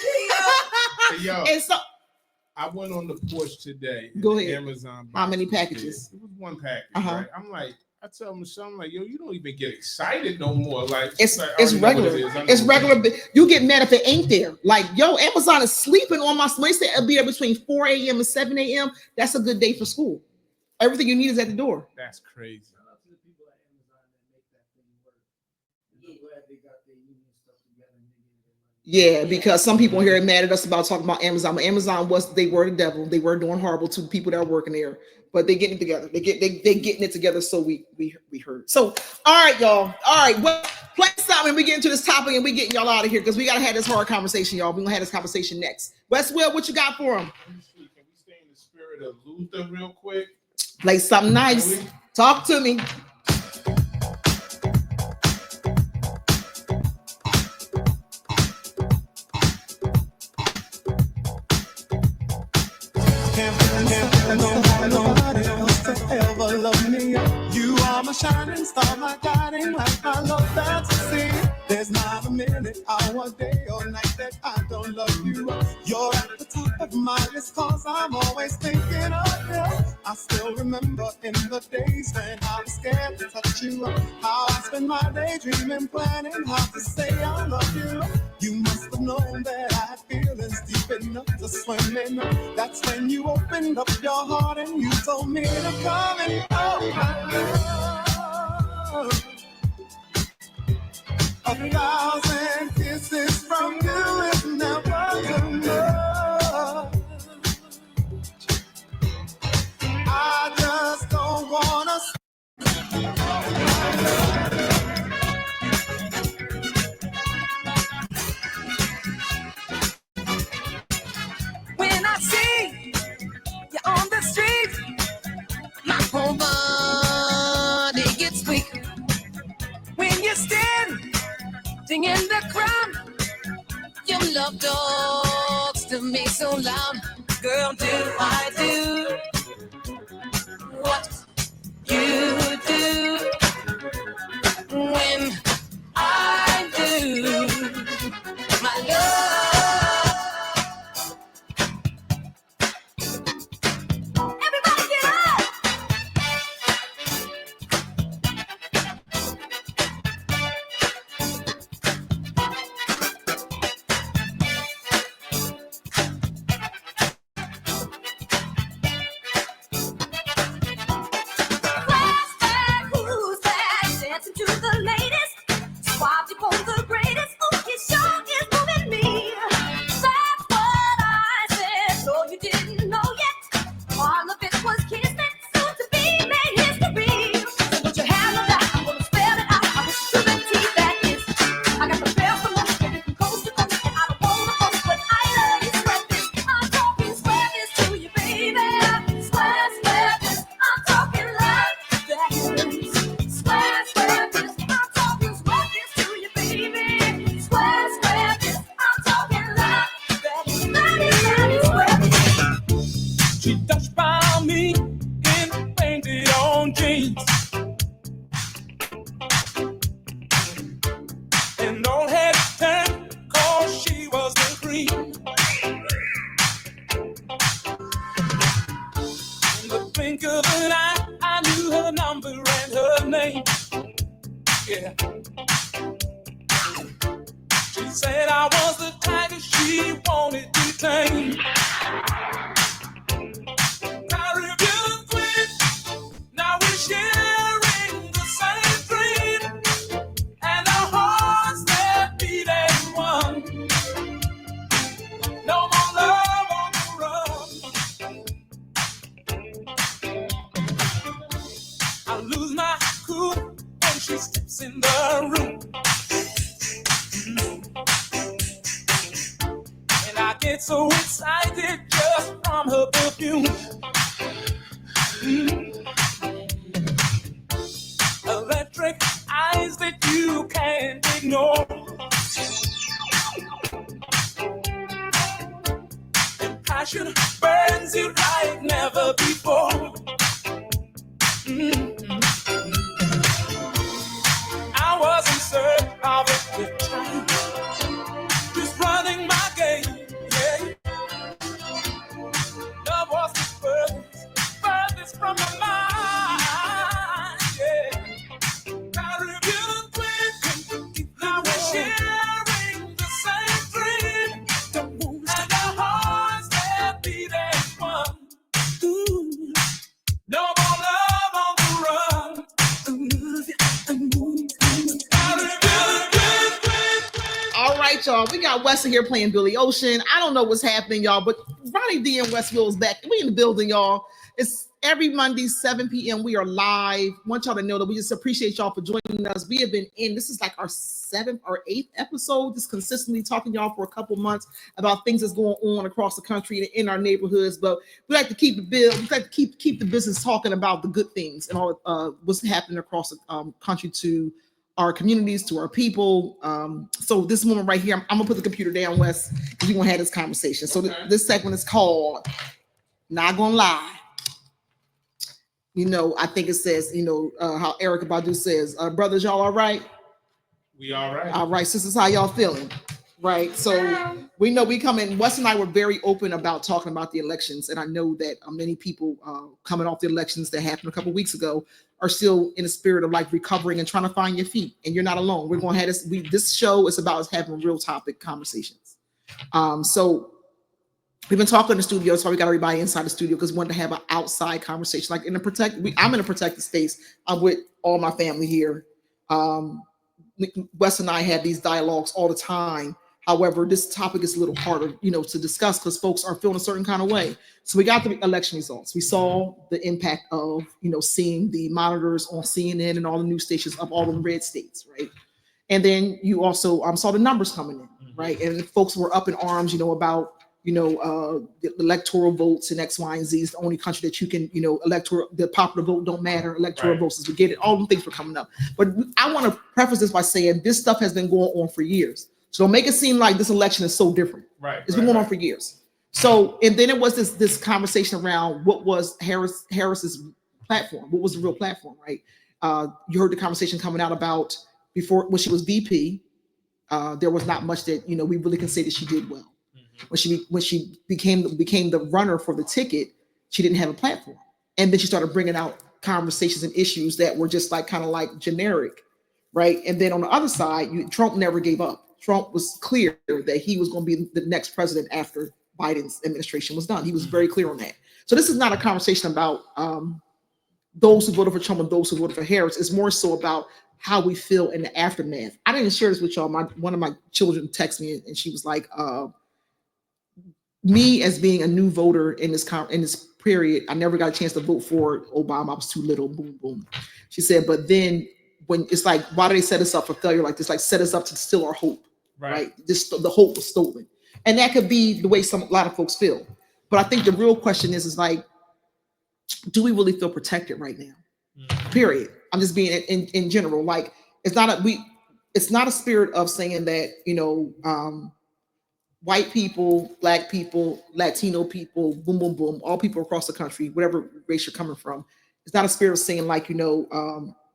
Speaker 11: Kia.
Speaker 8: Yo,
Speaker 10: and so
Speaker 8: I went on the porch today.
Speaker 10: Go ahead.
Speaker 8: Amazon.
Speaker 10: How many packages?
Speaker 8: It was one package. Right? I'm like. I tell Michelle, I'm like, yo, you don't even get excited no more. Like
Speaker 10: it's regular. It's regular. You get mad if it ain't there. Like, yo, Amazon is sleeping on my. When they say it'll be there between 4 a.m. and 7 a.m. That's a good day for school. Everything you need is at the door.
Speaker 8: That's crazy.
Speaker 10: Yeah, because some people here are mad at us about talking about Amazon. But Amazon they were the devil. They were doing horrible to people that are working there. But they getting it together. They getting it together. So we heard. So all right, y'all. All right, well, play something. We get into this topic and we getting y'all out of here because we gotta have this hard conversation, y'all. We gonna have this conversation next. Westwell, what you got for him?
Speaker 8: Can we stay in the spirit of Luther real quick?
Speaker 10: Play something nice. Talk to me.
Speaker 7: Nobody else to ever love me. You are my shining star, my guiding light. I love that to see. There's not a minute, hour, day, or night that I don't love you. You're at the top of my list, cause I'm always thinking of you. I still remember in the days when I was scared to touch you. How I spent my day dreaming, planning how to say I love you. You must have know that I had feelings deep enough to swim in. That's when you opened up your heart and you told me to come and oh my love. 1,000 kisses from you is never enough. I just don't wanna.
Speaker 2: When I see you on the street, my whole body gets weak. When you're standing in the crowd, your love talks to me so loud. Girl, do I do what you do when I do my love? Everybody get up! Flashback, who's that? Dancing to the latest. Swapped for the greatest. Oh, he sure is moving me. That's what I said. No, you didn't know yet. All of it was kismet, soon to be made history. So put your hand on that. I'm gonna spell it out. I wish you could see that is. I got the best of most, baby, from coast to coast, and I don't wanna post, but I love you. Sweat this. I'm talking sweat this to you, baby. Sweat, sweat this. I'm talking love. That is. Sweat, sweat this. I'm talking sweat this to you, baby. Sweat, sweat this. I'm talking love. That is sweat this.
Speaker 19: She touched by me in painted on jeans and all had time cause she was the cream. In the blink of an eye, I knew her number and her name. Yeah. She said I was the tiger she wanted to tame. Caribbean queen, now we're sharing the same dream, and our hearts that beat as one. No more love on the run. I lose my cool when she steps in the room, and I get so excited just from her perfume. Electric eyes that you can't ignore, and passion burns you like never before. I was in search of a good time, just running my game. Yeah. Love was the furthest from my mind. Yeah. Caribbean queen, now we're sharing the same dream, and our hearts that beat as one. Ooh. No more love on the run.
Speaker 10: All right, y'all. We got Weston here playing Billy Ocean. I don't know what's happening, y'all, but Ronnie D in Westville is back. We in the building, y'all. It's every Monday, 7 p.m. We are live. Want y'all to know that we just appreciate y'all for joining us. We have been in, this is like our 7th or 8th episode, just consistently talking to y'all for a couple months about things that's going on across the country and in our neighborhoods. But we like to keep the bill, we like to keep the business talking about the good things and all what's happening across the country to our communities, to our people. So this moment right here, I'm gonna put the computer down, Wes, because we're gonna have this conversation. So this segment is called Not Gonna Lie. You know, I think it says, you know, how Erykah Badu says, brothers, y'all all right?
Speaker 8: We all right.
Speaker 10: All right, sisters, how y'all feeling? Right. So we know we come in. Wes and I were very open about talking about the elections, and I know that many people coming off the elections that happened a couple weeks ago are still in the spirit of like recovering and trying to find your feet. And you're not alone. We're going to have this. This show is about us having real topic conversations. So we've been talking in the studio, so we got everybody inside the studio because we wanted to have an outside conversation, like in a I'm in a protected space. I'm with all my family here. Wes and I have these dialogues all the time. However, this topic is a little harder, to discuss because folks are feeling a certain kind of way. So we got the election results. We saw the impact of, seeing the monitors on CNN and all the news stations of all the red states, right? And then you also saw the numbers coming in, right? And folks were up in arms, about the electoral votes and X, Y, and Z is the only country that you can, the popular vote don't matter. Electoral votes is we get it. All the things were coming up. But I want to preface this by saying this stuff has been going on for years. So don't make it seem like this election is so different.
Speaker 8: Right.
Speaker 10: It's been going on for years. So, and then it was this conversation around what was Harris's platform? What was the real platform, right? You heard the conversation coming out about before when she was VP, there was not much that, we really can say that she did well. When she became the runner for the ticket, she didn't have a platform, and then she started bringing out conversations and issues that were just like kind of like generic, right? And then on the other side, Trump never gave up. Trump was clear that he was going to be the next president after Biden's administration was done. He was very clear on that. So this is not a conversation about those who voted for Trump and those who voted for Harris. It's more so about how we feel in the aftermath. I didn't share this with y'all. One of my children texted me and she was like, me as being a new voter in this period, I never got a chance to vote for Obama. I was too little. Boom, boom. She said, but then when it's like, why do they set us up for failure like this? Like set us up to steal our hope, right? Just the hope was stolen, and that could be the way a lot of folks feel. But I think the real question is like, do we really feel protected right now? Period. I'm just being in general. Like it's not a spirit of saying that white people, black people, Latino people, boom, boom, boom, all people across the country, whatever race you're coming from. It's not a spirit of saying like,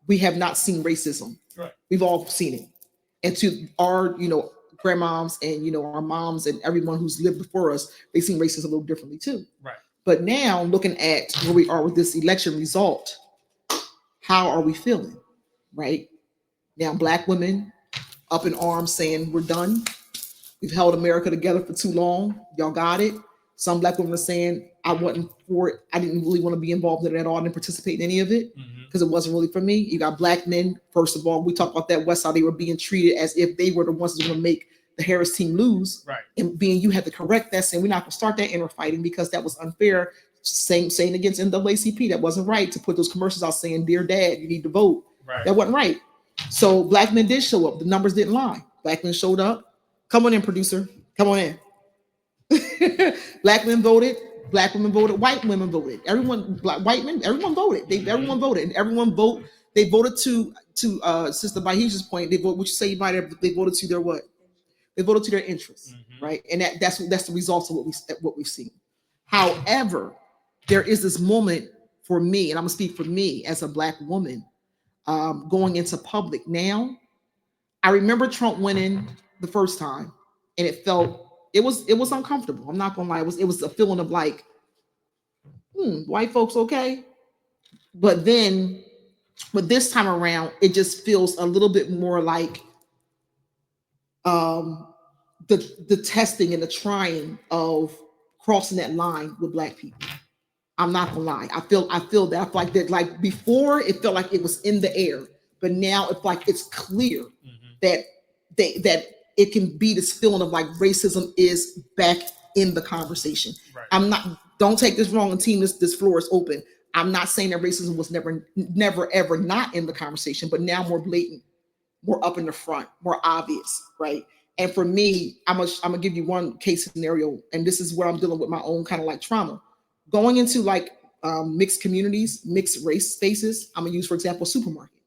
Speaker 10: we have not seen racism. Right. We've all seen it. And to our, grandmoms and, our moms and everyone who's lived before us, they've seen racism a little differently too. Right. But now looking at where we are with this election result, how are we feeling? Right. Now, black women up in arms saying we're done. We've held America together for too long. Y'all got it. Some black women are saying, I wasn't for it. I didn't really want to be involved in it at all. I didn't participate in any of it because it wasn't really for me. You got black men, first of all, we talked about that West Side, they were being treated as if they were the ones that were going to make the Harris team lose. Right. And you had to correct that, saying we're not going to start that inner fighting because that was unfair. Saying against NAACP, that wasn't right to put those commercials out saying, dear dad, you need to vote. Right. That wasn't right. So black men did show up. The numbers didn't lie. Black men showed up. Come on in, producer. Come on in. Black men voted. Black women voted. White women voted. Everyone, white men, everyone voted. Everyone voted. And everyone vote. They voted to Sister Bahisha's point. They vote. What you say you might have? They voted to their what? They voted to their interests, right? And that's the results of what we've seen. However, there is this moment for me, and I'm gonna speak for me as a black woman, going into public now. I remember Trump winning the first time, and it was uncomfortable. I'm not gonna lie, it was a feeling of like, white folks okay, but this time around, it just feels a little bit more like the testing and the trying of crossing that line with black people. I'm not gonna lie, I feel that. I feel like that. Like before, it felt like it was in the air, but now it's like it's clear that it can be this feeling of like racism is back in the conversation. Right. Don't take this wrong, and team, this floor is open. I'm not saying that racism was never ever not in the conversation, but now more blatant, more up in the front, more obvious, right? And for me, I'm gonna give you one case scenario, and this is where I'm dealing with my own kind of like trauma. Going into like mixed communities, mixed race spaces, I'm gonna use, for example, supermarket.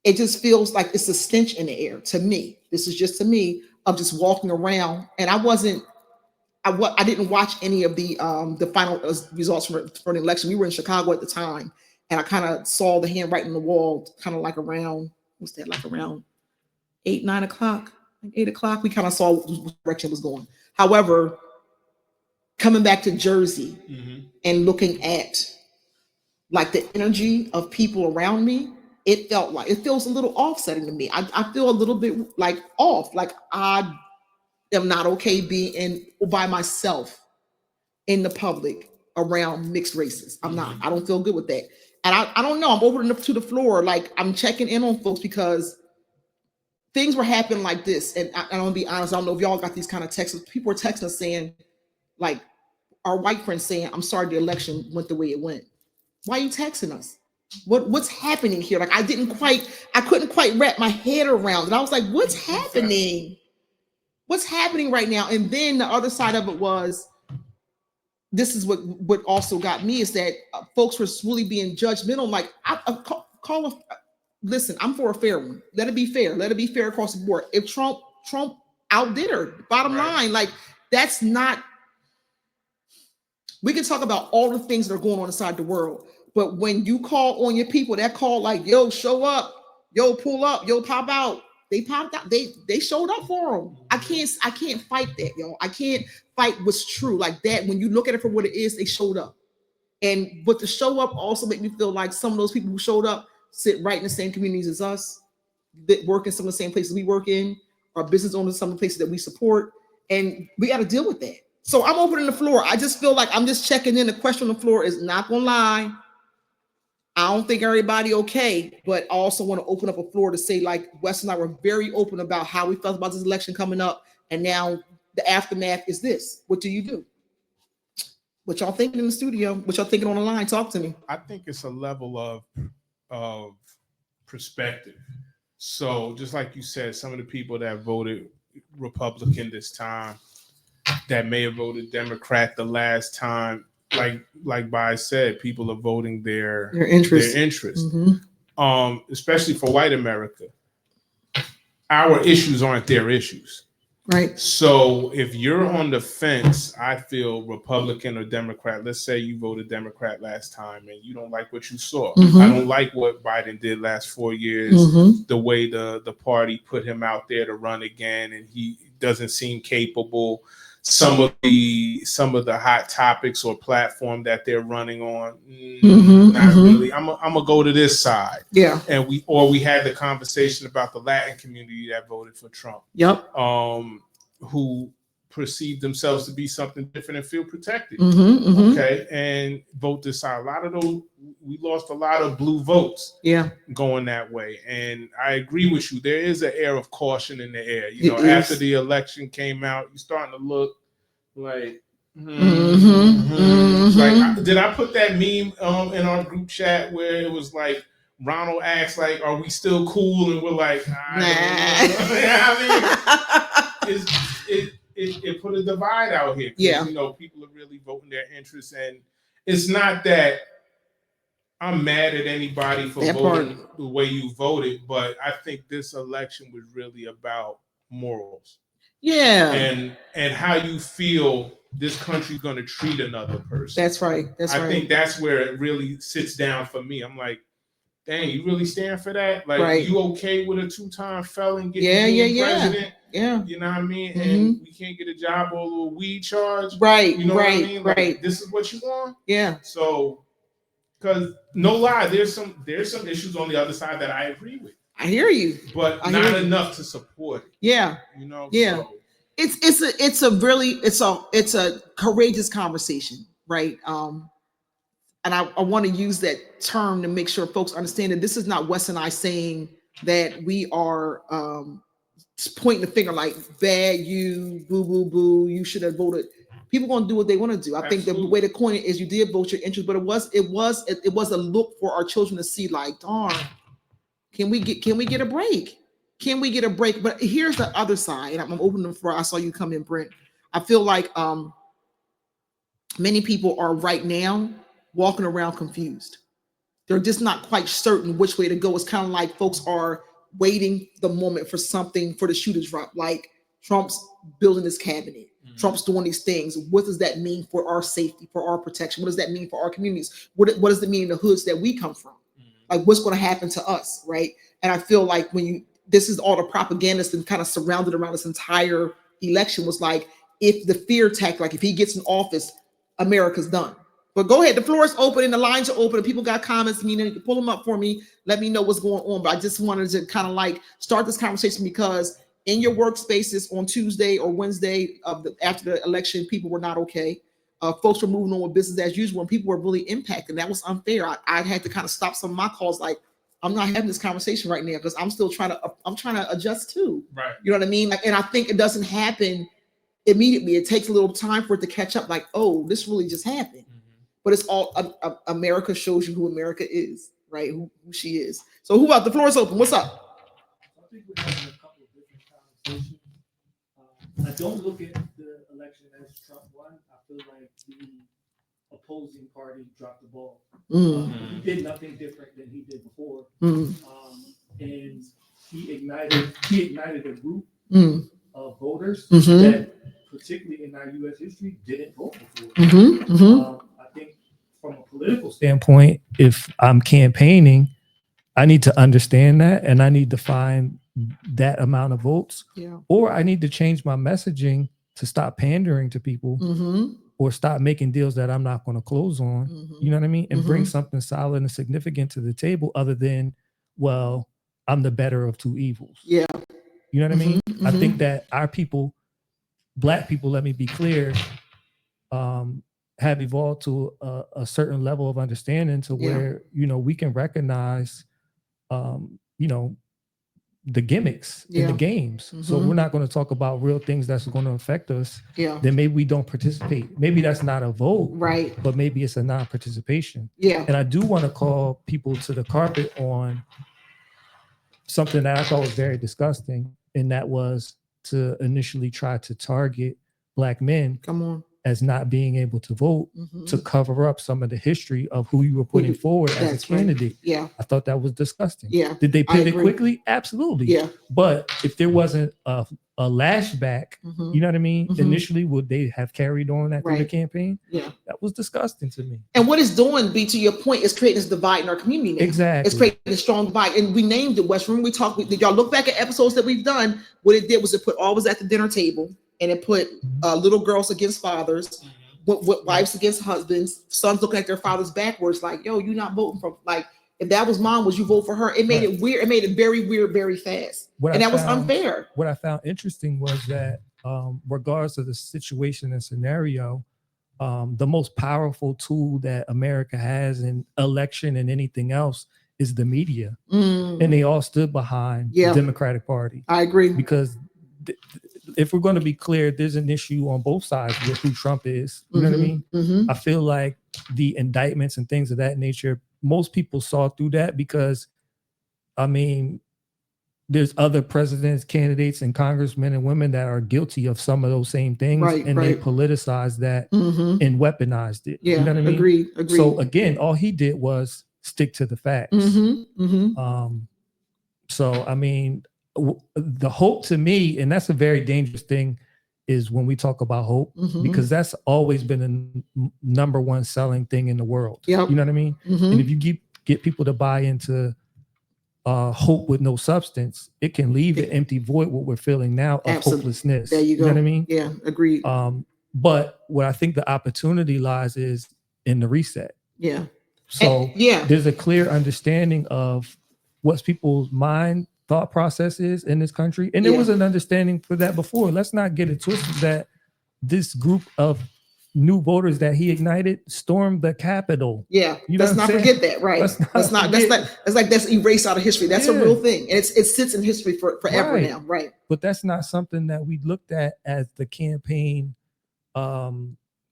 Speaker 10: It just feels like it's a stench in the air to me. This is just to me of just walking around, and I didn't watch any of the final results for the election. We were in Chicago at the time, and I kind of saw the handwriting on the wall, kind of like around, what's that, like around 8, 9 o'clock. 8 o'clock, we kind of saw what direction it was going. However, coming back to Jersey and looking at like the energy of people around me, it feels a little offsetting to me. I feel a little bit like off, like I am not okay being by myself in the public around mixed races. I'm not. I don't feel good with that. And I don't know. I'm over to the floor. Like I'm checking in on folks because things were happening like this. And I'm gonna be honest. I don't know if y'all got these kind of texts. People were texting us saying, like, our white friends saying, "I'm sorry the election went the way it went." Why are you texting us? What's happening here? Like I couldn't quite wrap my head around it. I was like, what's happening? What's happening right now? And then the other side of it was, this is what also got me, is that folks were really being judgmental. Like, listen, I'm for a fair one. Let it be fair. Let it be fair across the board. If Trump outdid her, bottom line, like that's not. We can talk about all the things that are going on inside the world, but when you call on your people, that call like, yo, show up, yo, pull up, yo, pop out. They popped out. They showed up for them. I can't fight that, yo. I can't fight what's true like that. When you look at it for what it is, they showed up. But the show up also make me feel like some of those people who showed up sit right in the same communities as us, that work in some of the same places we work in, our business owners, some of the places that we support, and we got to deal with that. So I'm opening the floor. I just feel like I'm just checking in. The question on the floor is not gonna lie. I don't think everybody okay, but I also want to open up a floor to say, like, Wes and I were very open about how we felt about this election coming up, and now the aftermath is this. What do you do? What y'all thinking in the studio? What y'all thinking on the line? Talk to me.
Speaker 8: I think it's a level of perspective. So just like you said, some of the people that voted Republican this time, that may have voted Democrat the last time, like Bai said, people are voting their interest. Especially for white America. Our issues aren't their issues.
Speaker 10: Right.
Speaker 8: So if you're on the fence, I feel Republican or Democrat, let's say you voted Democrat last time and you don't like what you saw. I don't like what Biden did last 4 years, the way the party put him out there to run again, and he doesn't seem capable. Some of the hot topics or platform that they're running on, not really. I'm gonna go to this side.
Speaker 10: Yeah.
Speaker 8: And we had the conversation about the Latin community that voted for Trump.
Speaker 10: Yep.
Speaker 8: Who perceive themselves to be something different and feel protected. Okay, and vote this side. A lot of those, we lost a lot of blue votes.
Speaker 10: Yeah,
Speaker 8: going that way. And I agree with you. There is an air of caution in the air. You know, after the election came out, you're starting to look like. Like, did I put that meme in our group chat where it was like Ronald asked, like, "Are we still cool?" And we're like, it put a divide out here.
Speaker 10: Yeah,
Speaker 8: you know, people are really voting their interests, and it's not that I'm mad at anybody for voting the way you voted, but I think this election was really about morals.
Speaker 10: Yeah,
Speaker 8: and how you feel this country's going to treat another person.
Speaker 10: That's right.
Speaker 8: I think that's where it really sits down for me. I'm like, dang, you really stand for that? Like, you okay with a 2-time felon getting president?
Speaker 10: Yeah.
Speaker 8: You know what I mean? And we can't get a job or a little weed charge.
Speaker 10: Right.
Speaker 8: You know what I mean? Like,
Speaker 10: right.
Speaker 8: This is what you want?
Speaker 10: Yeah.
Speaker 8: So, because no lie, there's some issues on the other side that I agree with.
Speaker 10: I hear you.
Speaker 8: But not enough to support it.
Speaker 10: Yeah.
Speaker 8: You know?
Speaker 10: Yeah.
Speaker 8: So,
Speaker 10: it's a courageous conversation, right? And I want to use that term to make sure folks understand that this is not Wes and I saying that we are pointing the finger like, bad, you, boo, boo, boo, you should have voted. People gonna do what they want to do. I think the way to coin it is you did vote your interest, but it was a look for our children to see, like, darn, can we get a break? Can we get a break? But here's the other side. I'm opening the floor. I saw you come in, Brent. I feel like many people are right now walking around confused. They're just not quite certain which way to go. It's kind of like folks are waiting the moment for something, for the shoe to drop. Like, Trump's building his cabinet. Trump's doing these things. What does that mean for our safety, for our protection? What does that mean for our communities? What does it mean in the hoods that we come from? Like, what's going to happen to us, right? And I feel like when this is all the propagandists and kind of surrounded around this entire election was like, if the fear tactic, like if he gets in office, America's done. But go ahead, the floor is open and the lines are open and people got comments and you know, pull them up for me. Let me know what's going on. But I just wanted to kind of like start this conversation because in your workspaces on Tuesday or Wednesday after the election, people were not okay. Folks were moving on with business as usual and people were really impacted. That was unfair. I had to kind of stop some of my calls like, I'm not having this conversation right now because I'm trying to adjust too.
Speaker 8: Right.
Speaker 10: You know what I mean? Like, and I think it doesn't happen immediately. It takes a little time for it to catch up. Like, oh, this really just happened. But it's all America shows you who America is, right? Who she is. So who out? The floor is open. What's up?
Speaker 18: I think we're having a couple of different conversations. I don't look at the election as Trump won. I feel like the opposing party dropped the ball. He did nothing different than he did before, and he ignited a group of voters that, particularly in our U.S. history, didn't vote before. I think from a political standpoint, if I'm campaigning, I need to understand that, and I need to find that amount of votes, or I need to change my messaging to stop pandering to people. Or stop making deals that I'm not going to close on, you know what I mean? And bring something solid and significant to the table other than, well, I'm the better of two evils.
Speaker 10: Yeah.
Speaker 18: You know what I mean? I think that our people, Black people, let me be clear, have evolved to a certain level of understanding to where, you know, we can recognize, you know, the gimmicks in the games. So we're not going to talk about real things that's going to affect us. Then maybe we don't participate. Maybe that's not a vote,
Speaker 10: right?
Speaker 18: But maybe it's a non-participation.
Speaker 10: And
Speaker 18: I do want to call people to the carpet on something that I thought was very disgusting, and that was to initially try to target Black men as not being able to vote to cover up some of the history of who you were putting forward as a candidate. I thought that was disgusting. Did they pivot quickly? Absolutely. But if there wasn't a lashback, you know what I mean? Initially, would they have carried on that through the campaign? That was disgusting to me.
Speaker 10: And what it's doing, B, to your point, is creating this divide in our community now.
Speaker 18: Exactly.
Speaker 10: It's creating a strong divide. And we named it West. Remember we talked, did y'all look back at episodes that we've done? What it did was it put always at the dinner table, and it put little girls against fathers, wives against husbands, sons looking at their fathers backwards, like, yo, you're not voting for, like, if that was mom, would you vote for her? It made it weird. It made it very weird, very fast. And that was unfair.
Speaker 18: What I found interesting was that regardless of the situation and scenario, the most powerful tool that America has in election and anything else is the media. And they all stood behind the Democratic Party.
Speaker 10: I agree.
Speaker 18: Because if we're going to be clear, there's an issue on both sides with who Trump is. You know what I mean? I feel like the indictments and things of that nature, most people saw through that because, I mean, there's other presidents, candidates, and congressmen and women that are guilty of some of those same things, and they politicized that and weaponized it. You know what I mean?
Speaker 10: Agreed.
Speaker 18: So again, all he did was stick to the facts. So I mean, the hope to me, and that's a very dangerous thing, is when we talk about hope, because that's always been a number one selling thing in the world. You know what I mean? And if you get people to buy into hope with no substance, it can leave an empty void, what we're feeling now, of hopelessness.
Speaker 10: There you go.
Speaker 18: You know what I mean?
Speaker 10: Yeah, agreed.
Speaker 18: But what I think the opportunity lies is in the reset. So there's a clear understanding of what's people's thought process is in this country. And there was an understanding for that before. Let's not get it twisted that this group of new voters that he ignited stormed the Capitol.
Speaker 10: Let's not forget that, right? That's erased out of history. That's a real thing. And it sits in history forever now, right?
Speaker 18: But that's not something that we looked at as the campaign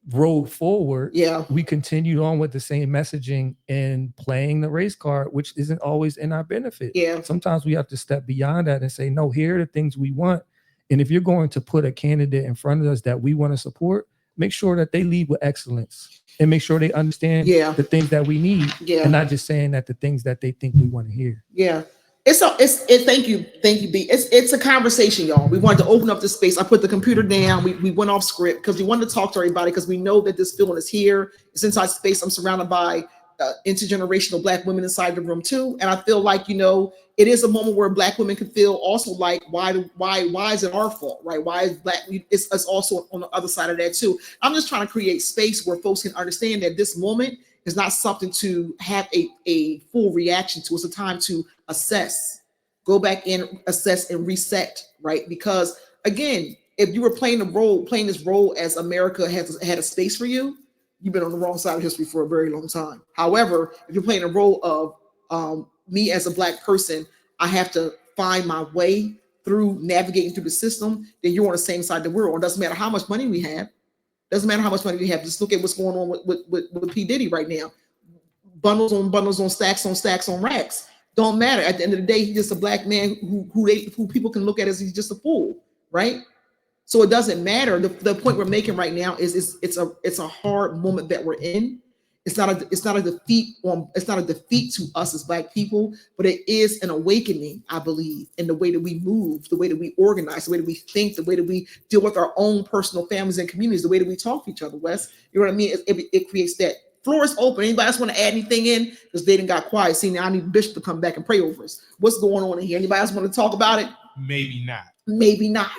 Speaker 18: road forward. We continued on with the same messaging and playing the race card, which isn't always in our benefit. Sometimes we have to step beyond that and say, no, here are the things we want. And if you're going to put a candidate in front of us that we want to support, make sure that they lead with excellence and make sure they understand the things that we need and not just saying that the things that they think we want to hear.
Speaker 10: Thank you, B. It's a conversation, y'all. We wanted to open up this space. I put the computer down. We went off script because we wanted to talk to everybody because we know that this feeling is here. It's inside space. I'm surrounded by intergenerational Black women inside the room too. And I feel like, it is a moment where Black women can feel also like, why is it our fault, right? Why is Black, it's also on the other side of that too. I'm just trying to create space where folks can understand that this moment is not something to have a full reaction to. It's a time to assess, go back in, assess and reset, right? Because again, if you were playing this role as America had a space for you, you've been on the wrong side of history for a very long time. However, if you're playing a role of me as a Black person, I have to find my way through navigating through the system, then you're on the same side that we're on. It doesn't matter how much money we have. Doesn't matter how much money we have. Just look at what's going on with P. Diddy right now. Bundles on stacks on racks. Don't matter. At the end of the day, he's just a Black man who people can look at as he's just a fool, right? So it doesn't matter. The point we're making right now is it's a hard moment that we're in. It's not a defeat to us as Black people, but it is an awakening, I believe, in the way that we move, the way that we organize, the way that we think, the way that we deal with our own personal families and communities, the way that we talk to each other, Wes. You know what I mean? It creates that. Floor is open. Anybody else want to add anything in? Because they didn't got quiet. See, now I need Bishop to come back and pray over us. What's going on in here? Anybody else want to talk about it?
Speaker 8: Maybe not.
Speaker 10: Maybe not.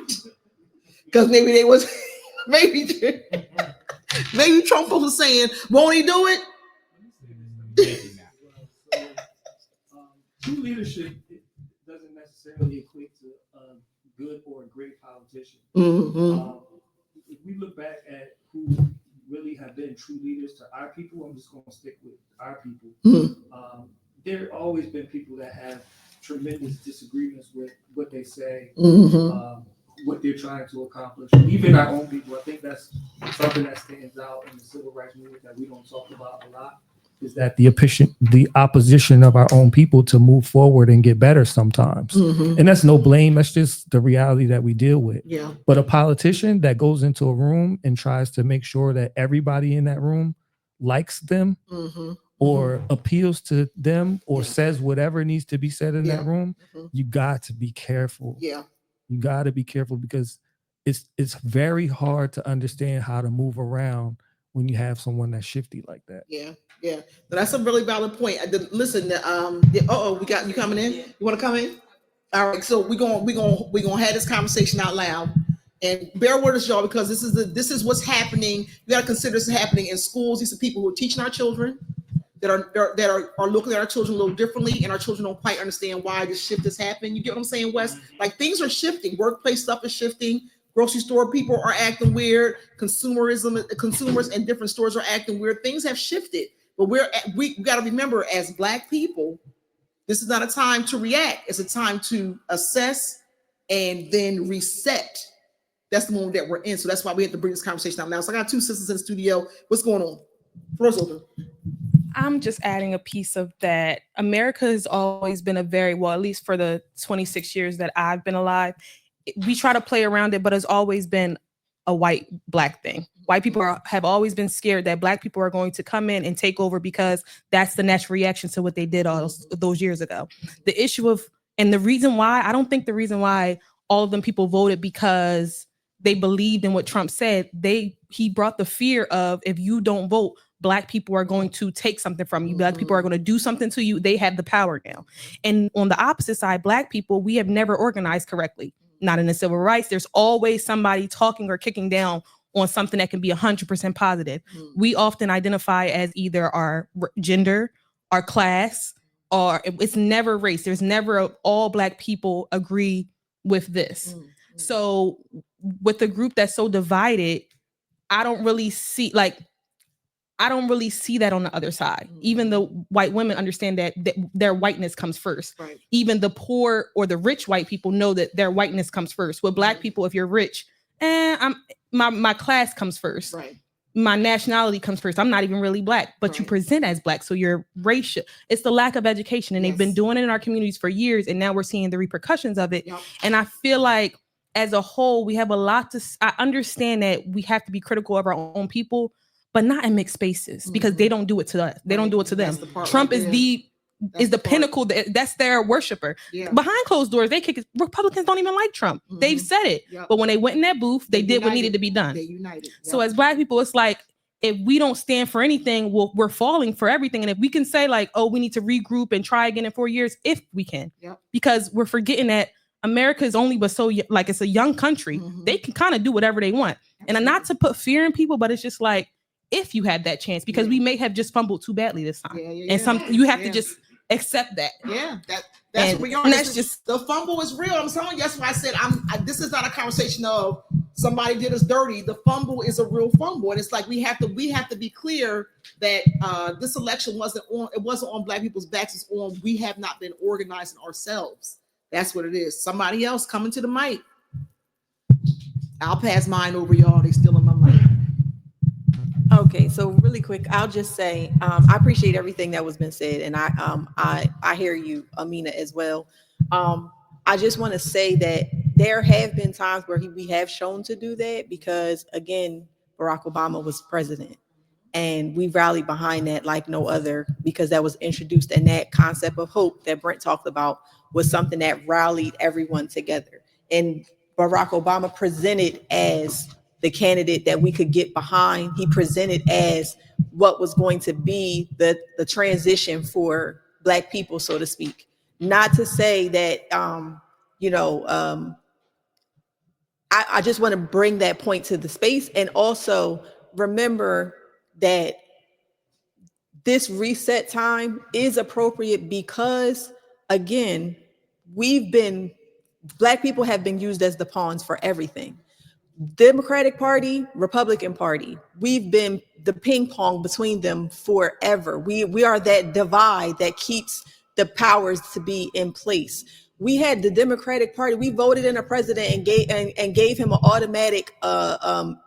Speaker 10: Because maybe they was maybe Trump was saying, won't he do it?
Speaker 8: Maybe not.
Speaker 18: True leadership doesn't necessarily equate to a good or a great politician. If we look back at who really have been true leaders to our people, I'm just going to stick with our people. There have always been people that have tremendous disagreements with what they say, what they're trying to accomplish. Even our own people, I think that's something that stands out in the civil rights movement that we don't talk about a lot, is that the opposition of our own people to move forward and get better sometimes. And that's no blame. That's just the reality that we deal with.
Speaker 10: Yeah.
Speaker 18: But a politician that goes into a room and tries to make sure that everybody in that room likes them or appeals to them or says whatever needs to be said in that room, you got to be careful.
Speaker 10: Yeah.
Speaker 18: You got to be careful because it's very hard to understand how to move around when you have someone that's shifty like that.
Speaker 10: Yeah. That's a really valid point. Listen, we got you coming in. You want to come in? All right. So we're gonna have this conversation out loud, and bear with us, y'all, because this is what's happening. You got to consider this happening in schools. These are people who are teaching our children that are looking at our children a little differently, and our children don't quite understand why this shift is happening. You get what I'm saying, Wes? Like things are shifting. Workplace stuff is shifting. Grocery store people are acting weird. Consumers in different stores are acting weird. Things have shifted. But we got to remember, as Black people, this is not a time to react. It's a time to assess and then reset. That's the moment that we're in. So that's why we have to bring this conversation out now. So I got two sisters in the studio. What's going on? Floor's open.
Speaker 14: I'm just adding a piece of that. America has always been at least for the 26 years that I've been alive, we try to play around it, but it's always been a white Black thing. White people have always been scared that Black people are going to come in and take over because that's the natural reaction to what they did all those years ago. The issue and the reason why, I don't think the reason why all of them people voted because they believed in what Trump said. He brought the fear of, if you don't vote, Black people are going to take something from you. Black people are going to do something to you. They have the power now. And on the opposite side, Black people, we have never organized correctly. Not in the civil rights. There's always somebody talking or kicking down on something that can be 100% positive. We often identify as either our gender, our class, or it's never race. There's never all Black people agree with this. So with the group that's so divided, I don't really see that on the other side. Even the white women understand that their whiteness comes first.
Speaker 10: Right.
Speaker 14: Even the poor or the rich white people know that their whiteness comes first. With Black people, if you're rich, my class comes first.
Speaker 10: Right.
Speaker 14: My nationality comes first. I'm not even really Black, but you present as Black, so you're racial. It's the lack of education, and they've been doing it in our communities for years, and now we're seeing the repercussions of it. And I feel like, as a whole, we have a lot to. I understand that we have to be critical of our own people, but not in mixed spaces, because they don't do it to us. They don't do it to them. Trump is the pinnacle. That's their worshiper. Behind closed doors, they kick it. Republicans don't even like Trump. They've said it. But when they went in that booth, they did what needed to be done.
Speaker 10: They united.
Speaker 14: So as Black people, it's like, if we don't stand for anything, we're falling for everything. And if we can say like, oh, we need to regroup and try again in 4 years, if we can, because we're forgetting that America is only but so like it's a young country. They can kind of do whatever they want. And not to put fear in people, but it's just like, if you had that chance, because we may have just fumbled too badly this time. And you have to just accept that.
Speaker 10: Yeah, that's what we are. And that's just the fumble is real. I'm telling you, that's why I said this is not a conversation of somebody did us dirty. The fumble is a real fumble, and it's like we have to be clear that this election wasn't on Black people's backs. It's on we have not been organizing ourselves. That's what it is. Somebody else coming to the mic. I'll pass mine over, y'all. They still in my mic.
Speaker 11: Okay, so really quick, I'll just say I appreciate everything that was been said, and I hear you, Amina, as well. I just want to say that there have been times where we have shown to do that because, again, Barack Obama was president, and we rallied behind that like no other because that was introduced, and that concept of hope that Brent talked about was something that rallied everyone together. And Barack Obama presented as the candidate that we could get behind. He presented as what was going to be the transition for Black people, so to speak. Not to say that, I just want to bring that point to the space, and also remember that this reset time is appropriate because, again, Black people have been used as the pawns for everything. Democratic Party, Republican Party, we've been the ping pong between them forever. We are that divide that keeps the powers to be in place. We had the Democratic Party. We voted in a president and gave him an automatic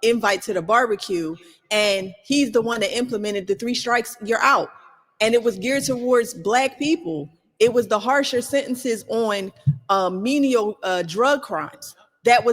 Speaker 11: invite to the barbecue, and he's the one that implemented the 3 strikes, you're out. And it was geared towards Black people. It was the harsher sentences on menial drug crimes that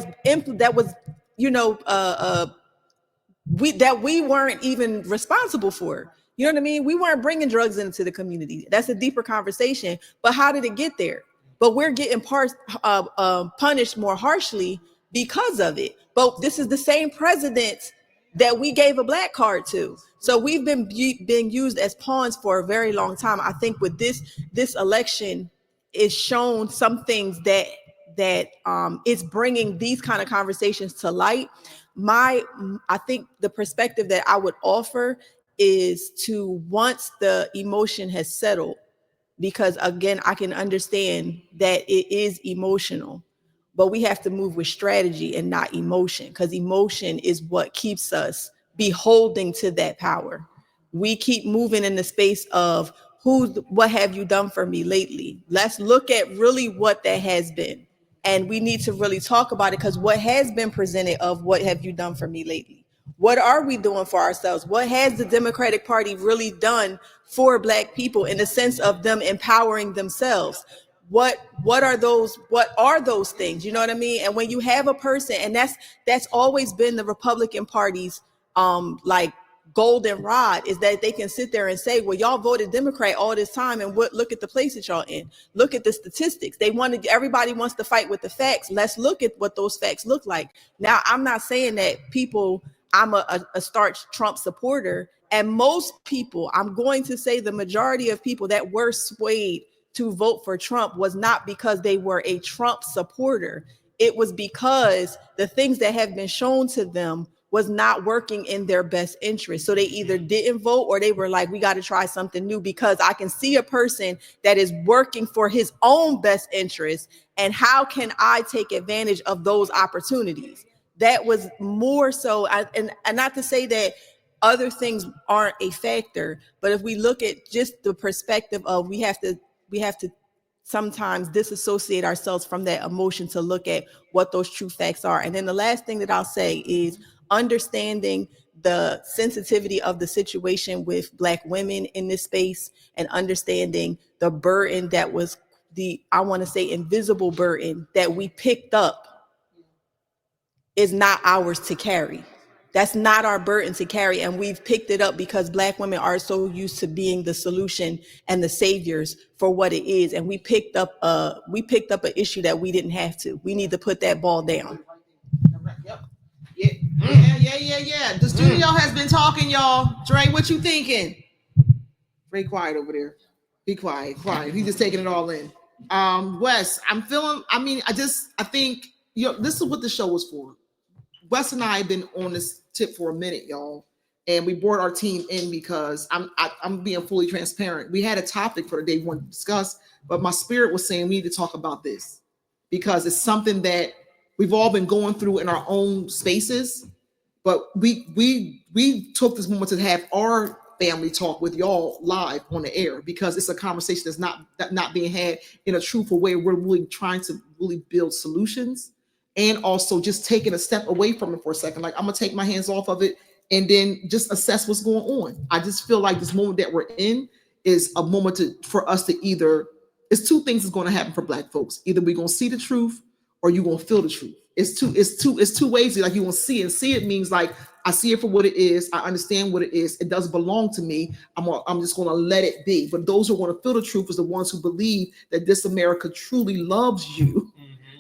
Speaker 11: we weren't even responsible for. You know what I mean? We weren't bringing drugs into the community. That's a deeper conversation. But how did it get there? But we're getting punished more harshly because of it. But this is the same president that we gave a black card to. So we've been used as pawns for a very long time. I think with this election, it's shown some things that it's bringing these kind of conversations to light. I think the perspective that I would offer is to, once the emotion has settled, because again, I can understand that it is emotional, but we have to move with strategy and not emotion, because emotion is what keeps us beholding to that power. We keep moving in the space of what have you done for me lately? Let's look at really what that has been. And we need to really talk about it, because what has been presented of what have you done for me lately? What are we doing for ourselves? What has the Democratic Party really done for Black people in the sense of them empowering themselves? What are those things? You know what I mean? And when you have a person, and that's always been the Republican Party's like golden rod, is that they can sit there and say, well, y'all voted Democrat all this time, and look at the place that y'all in. Look at the statistics. Everybody wants to fight with the facts. Let's look at what those facts look like. Now, I'm not saying that I'm a starch Trump supporter, and most people, I'm going to say the majority of people that were swayed to vote for Trump was not because they were a Trump supporter. It was because the things that have been shown to them was not working in their best interest. So they either didn't vote, or they were like, we got to try something new, because I can see a person that is working for his own best interest, and how can I take advantage of those opportunities? That was more so, and not to say that other things aren't a factor, but if we look at just the perspective of we have to sometimes disassociate ourselves from that emotion to look at what those true facts are. And then the last thing that I'll say is understanding the sensitivity of the situation with Black women in this space, and understanding the burden that was I want to say invisible burden that we picked up is not ours to carry. That's not our burden to carry. And we've picked it up because Black women are so used to being the solution and the saviors for what it is. And we picked up an issue that we didn't have to. We need to put that ball down.
Speaker 10: Yeah. The studio has been talking, y'all. Dre, what you thinking? Dre, quiet over there. Be quiet. He's just taking it all in. Wes, I think this is what the show was for. Wes and I have been on this tip for a minute, y'all, and we brought our team in because I'm being fully transparent. We had a topic for the day we wanted to discuss, but my spirit was saying we need to talk about this because it's something that we've all been going through in our own spaces. But we took this moment to have our family talk with y'all live on the air because it's a conversation that's not being had in a truthful way. We're really trying to really build solutions and also just taking a step away from it for a second. Like I'm gonna take my hands off of it and then just assess what's going on. I just feel like this moment that we're in is a moment for us to either. It's two things that's going to happen for Black folks. Either we're gonna see the truth or you're gonna feel the truth. It's two ways. Like you want to see it. And see it means like I see it for what it is. I understand what it is. It doesn't belong to me. I'm just gonna let it be. But those who want to feel the truth is the ones who believe that this America truly loves you.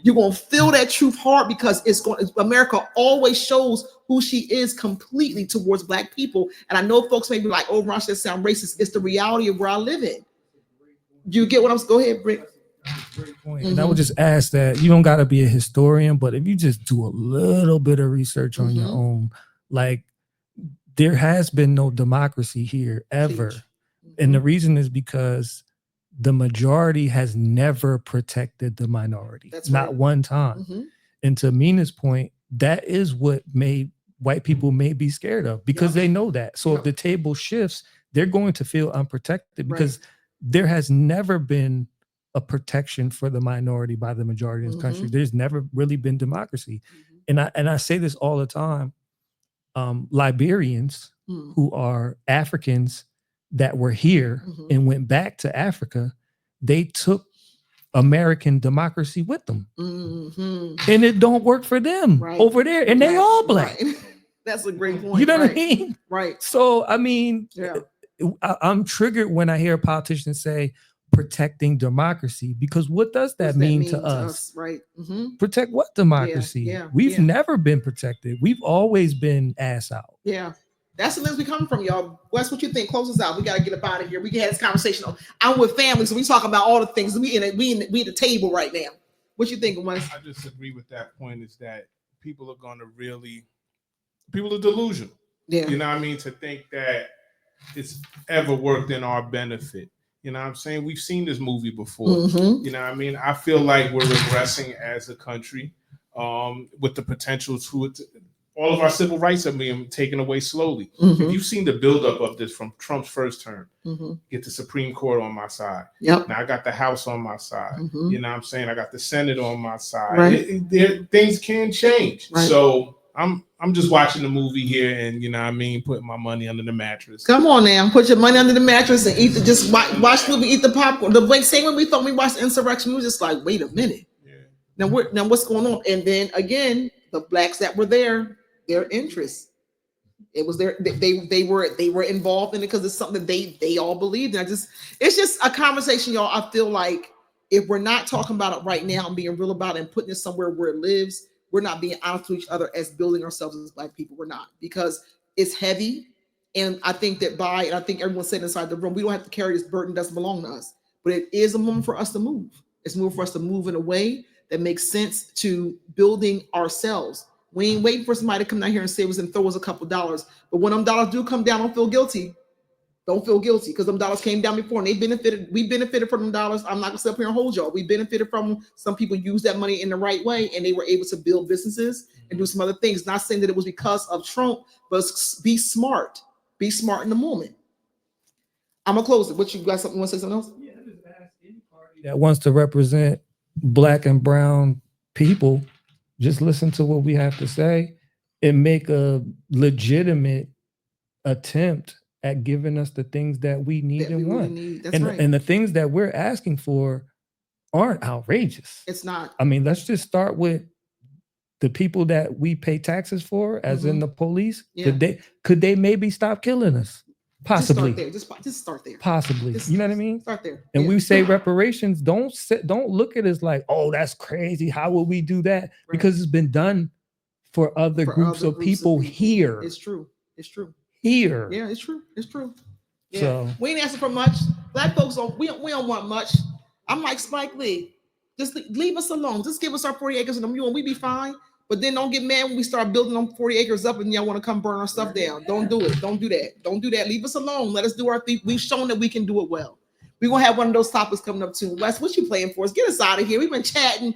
Speaker 10: You're gonna feel that truth hard because America always shows who she is completely towards Black people. And I know folks may be like, "Oh, Ron, that sound racist." It's the reality of where I live in. You get what I'm saying? Go ahead, Britt.
Speaker 18: Point. And I would just ask that you don't got to be a historian, but if you just do a little bit of research on your own, like there has been no democracy here ever. And the reason is because the majority has never protected the minority. That's not right. One time. And to Mina's point, that is what made white people may be scared of because they know that. So if the table shifts, they're going to feel unprotected because there has never been a protection for the minority by the majority in this country. There's never really been democracy. And I say this all the time. Liberians who are Africans that were here and went back to Africa, they took American democracy with them. And it don't work for them over there. And they all Black.
Speaker 10: That's a great point.
Speaker 18: You know what I mean?
Speaker 10: Right.
Speaker 18: So, I mean, I'm triggered when I hear politicians say, protecting democracy, because what does that mean to us?
Speaker 10: Right.
Speaker 18: Protect what democracy? We've never been protected. We've always been ass out.
Speaker 10: Yeah. That's the lens we come from, y'all. Wes, what you think? Close us out. We got to get up out of here. We can have this conversation. I'm with family, so we talking about all the things. We at the table right now. What you think, Wes?
Speaker 8: I just agree with that point is that people are delusional. Yeah. You know what I mean? To think that it's ever worked in our benefit. You know what I'm saying? We've seen this movie before. You know what I mean? I feel like we're regressing as a country with the potential to all of our civil rights are being taken away slowly. If you've seen the buildup of this from Trump's first term, get the Supreme Court on my side. Now I got the House on my side. You know what I'm saying? I got the Senate on my side. Things can change. So I'm just watching the movie here and, you know what I mean, putting my money under the mattress.
Speaker 10: Come on now. Put your money under the mattress and just watch movie, eat the popcorn. Same when we thought we watched Insurrection, we were just like, wait a minute. Now what's going on? And then again, the Blacks that were there, their interests. It was they were involved in it because it's something they all believed in. It's just a conversation, y'all. I feel like if we're not talking about it right now and being real about it and putting it somewhere where it lives, we're not being honest to each other as building ourselves as Black people. We're not, because it's heavy. And I think that I think everyone said inside the room, we don't have to carry this burden that doesn't belong to us. But it is a moment for us to move. It's a moment for us to move in a way that makes sense to building ourselves. We ain't waiting for somebody to come down here and save us and throw us a couple dollars. But when them dollars do come down, don't feel guilty. Don't feel guilty, because them dollars came down before and we benefited from them dollars. I'm not gonna sit up here and hold y'all. We benefited from them. Some people used that money in the right way and they were able to build businesses and do some other things. Not saying that it was because of Trump, but be smart. Be smart in the moment. I'm gonna close it. What you got? Something? Want to say something else?
Speaker 18: Yeah, just ask any party that wants to represent Black and brown people. Just listen to what we have to say and make a legitimate attempt at giving us the things that we need and want. And the things that we're asking for aren't outrageous.
Speaker 10: It's not.
Speaker 18: I mean, let's just start with the people that we pay taxes for, as in the police. Could they maybe stop killing us? Possibly.
Speaker 10: Just start there.
Speaker 18: Possibly. You know what I mean?
Speaker 10: Start there.
Speaker 18: And we say reparations, don't look at it as like, oh, that's crazy. How will we do that? Because it's been done for other groups of people here.
Speaker 10: It's true. It's true.
Speaker 18: Here.
Speaker 10: Yeah, it's true. It's true. Yeah.
Speaker 18: So
Speaker 10: We ain't asking for much. Black folks don't. We don't want much. I'm like Spike Lee. Just leave us alone. Just give us our 40 acres and them, and we be fine. But then don't get mad when we start building them 40 acres up and y'all want to come burn our stuff down. Don't do it. Don't do that. Don't do that. Leave us alone. Let us do our thing. We've shown that we can do it well. We're gonna have one of those topics coming up too. Wes, what you playing for us? Get us out of here. We've been chatting,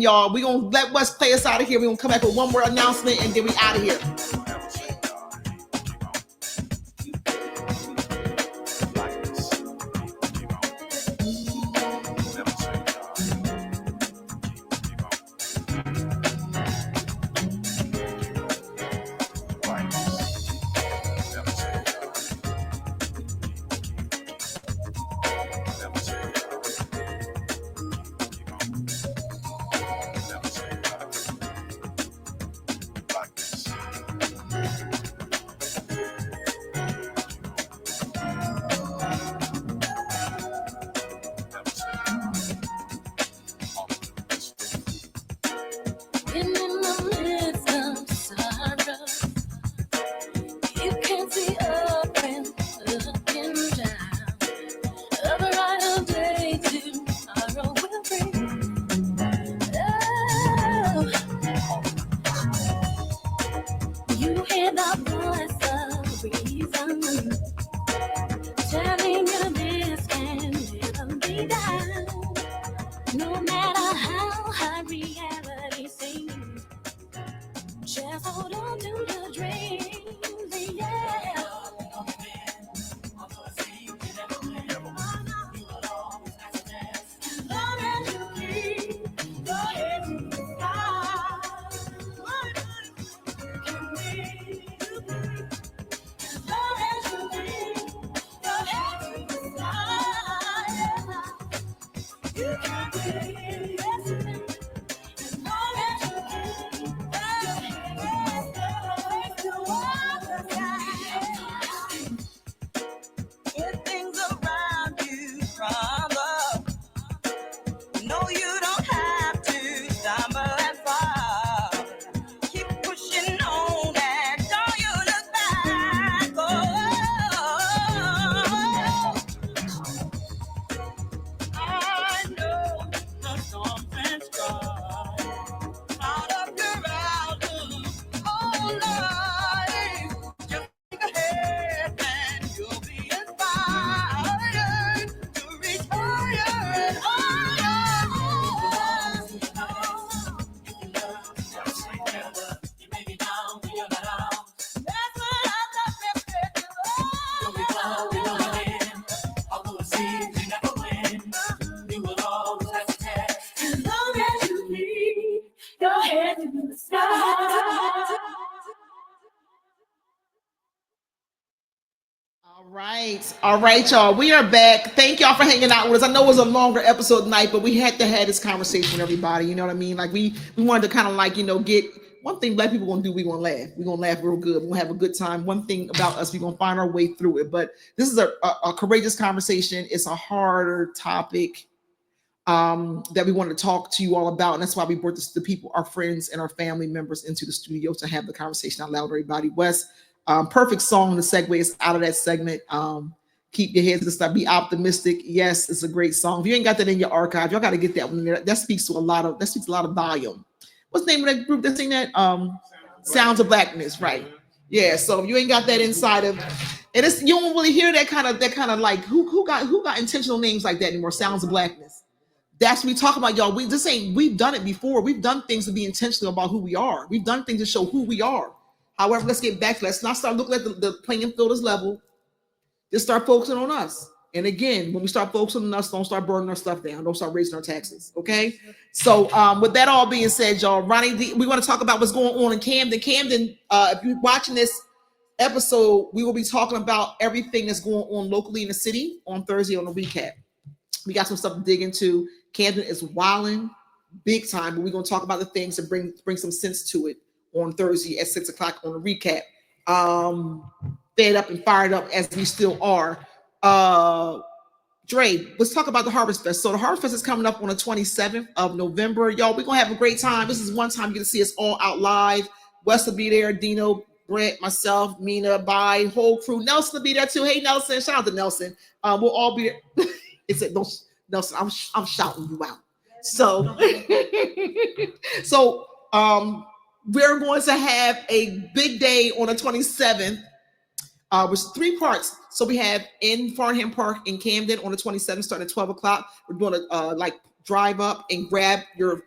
Speaker 10: y'all. We're gonna let Wes play us out of here. We're gonna come back with one more announcement and then we out of here.
Speaker 5: In the midst of sorrow, you can see up and looking down. A brighter day tomorrow will bring. Oh, you hear the voice of reason telling you this can never be done. No matter how hard reality seems, just hold on to your dreams, yeah. As long as you keep your head to the sky, as long as you keep your head to the sky, you can be, yes, as long as you keep your head towards the sky. If things around you crumble, no, you don't have to stumble and fall. Keep pushing on and don't you look back. I know the storms and strife out of your outlook on life. Just think ahead and you'll be inspired to reach higher and higher. You may be down, but you're not out. That's what I love you. Don't be proud, we know you win. Although it seems you never win, you will always have to test. As long as you leave your head in the sky.
Speaker 10: All right, y'all. We are back. Thank y'all for hanging out with us. I know it was a longer episode tonight, but we had to have this conversation with everybody. You know what I mean? Like we wanted to kind of like, get one thing Black people gonna do. We're gonna laugh. We're gonna laugh real good. We're gonna have a good time. One thing about us, we're gonna find our way through it. But this is a courageous conversation. It's a harder topic that we want to talk to you all about. And that's why we brought the people, our friends and our family members into the studio to have the conversation out loud with everybody. Wes, perfect song to segue us out of that segment. Keep your heads to the stuff. Be optimistic. Yes, it's a great song. If you ain't got that in your archive, y'all got to get that one. That speaks a lot of volume. What's the name of that group that sing that? Sounds of Blackness, right? Yeah. So if you ain't got that inside of, and it's, you don't really hear that kind of like who got intentional names like that anymore. Sounds of Blackness. That's what we talk about, y'all. We've done it before. We've done things to be intentional about who we are. We've done things to show who we are. However, let's get back. Let's not start looking at the playing field as level. Just start focusing on us. And again, when we start focusing on us, don't start burning our stuff down. Don't start raising our taxes. Okay. So with that all being said, y'all, Ronnie, we want to talk about what's going on in Camden. Camden, if you're watching this episode, we will be talking about everything that's going on locally in the city on Thursday on the recap. We got some stuff to dig into. Camden is wilding big time, but we're going to talk about the things and bring some sense to it on Thursday at 6 o'clock on the recap. Fed up and fired up as we still are. Dre, let's talk about the Harvest Fest. So the Harvest Fest is coming up on the 27th of November. Y'all, we're going to have a great time. This is one time you get to see us all out live. Wes will be there, Dino, Brent, myself, Mina, Bai, whole crew. Nelson will be there too. Hey, Nelson. Shout out to Nelson. We'll all be there. It's a, no, Nelson, I'm shouting you out. So, we're going to have a big day on the 27th. With 3 parts. So we have in Farnham Park in Camden on the 27th, starting at 12 o'clock. We're going to drive up and grab your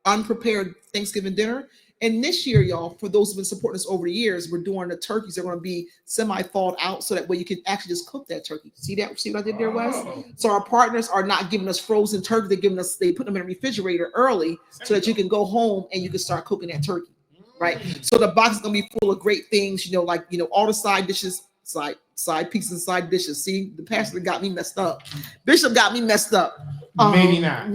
Speaker 10: unprepared Thanksgiving dinner. And this year, y'all, for those who've been supporting us over the years, we're doing the turkeys. They're going to be semi-thawed out so that way you can actually just cook that turkey. See that? See what I did there, Wes? So our partners are not giving us frozen turkey. They put them in a refrigerator early so that you can go home and you can start cooking that turkey. Right. So the box is gonna be full of great things, all the side dishes, side pieces and side dishes. See, the pastor got me messed up. Bishop got me messed up. Maybe not. So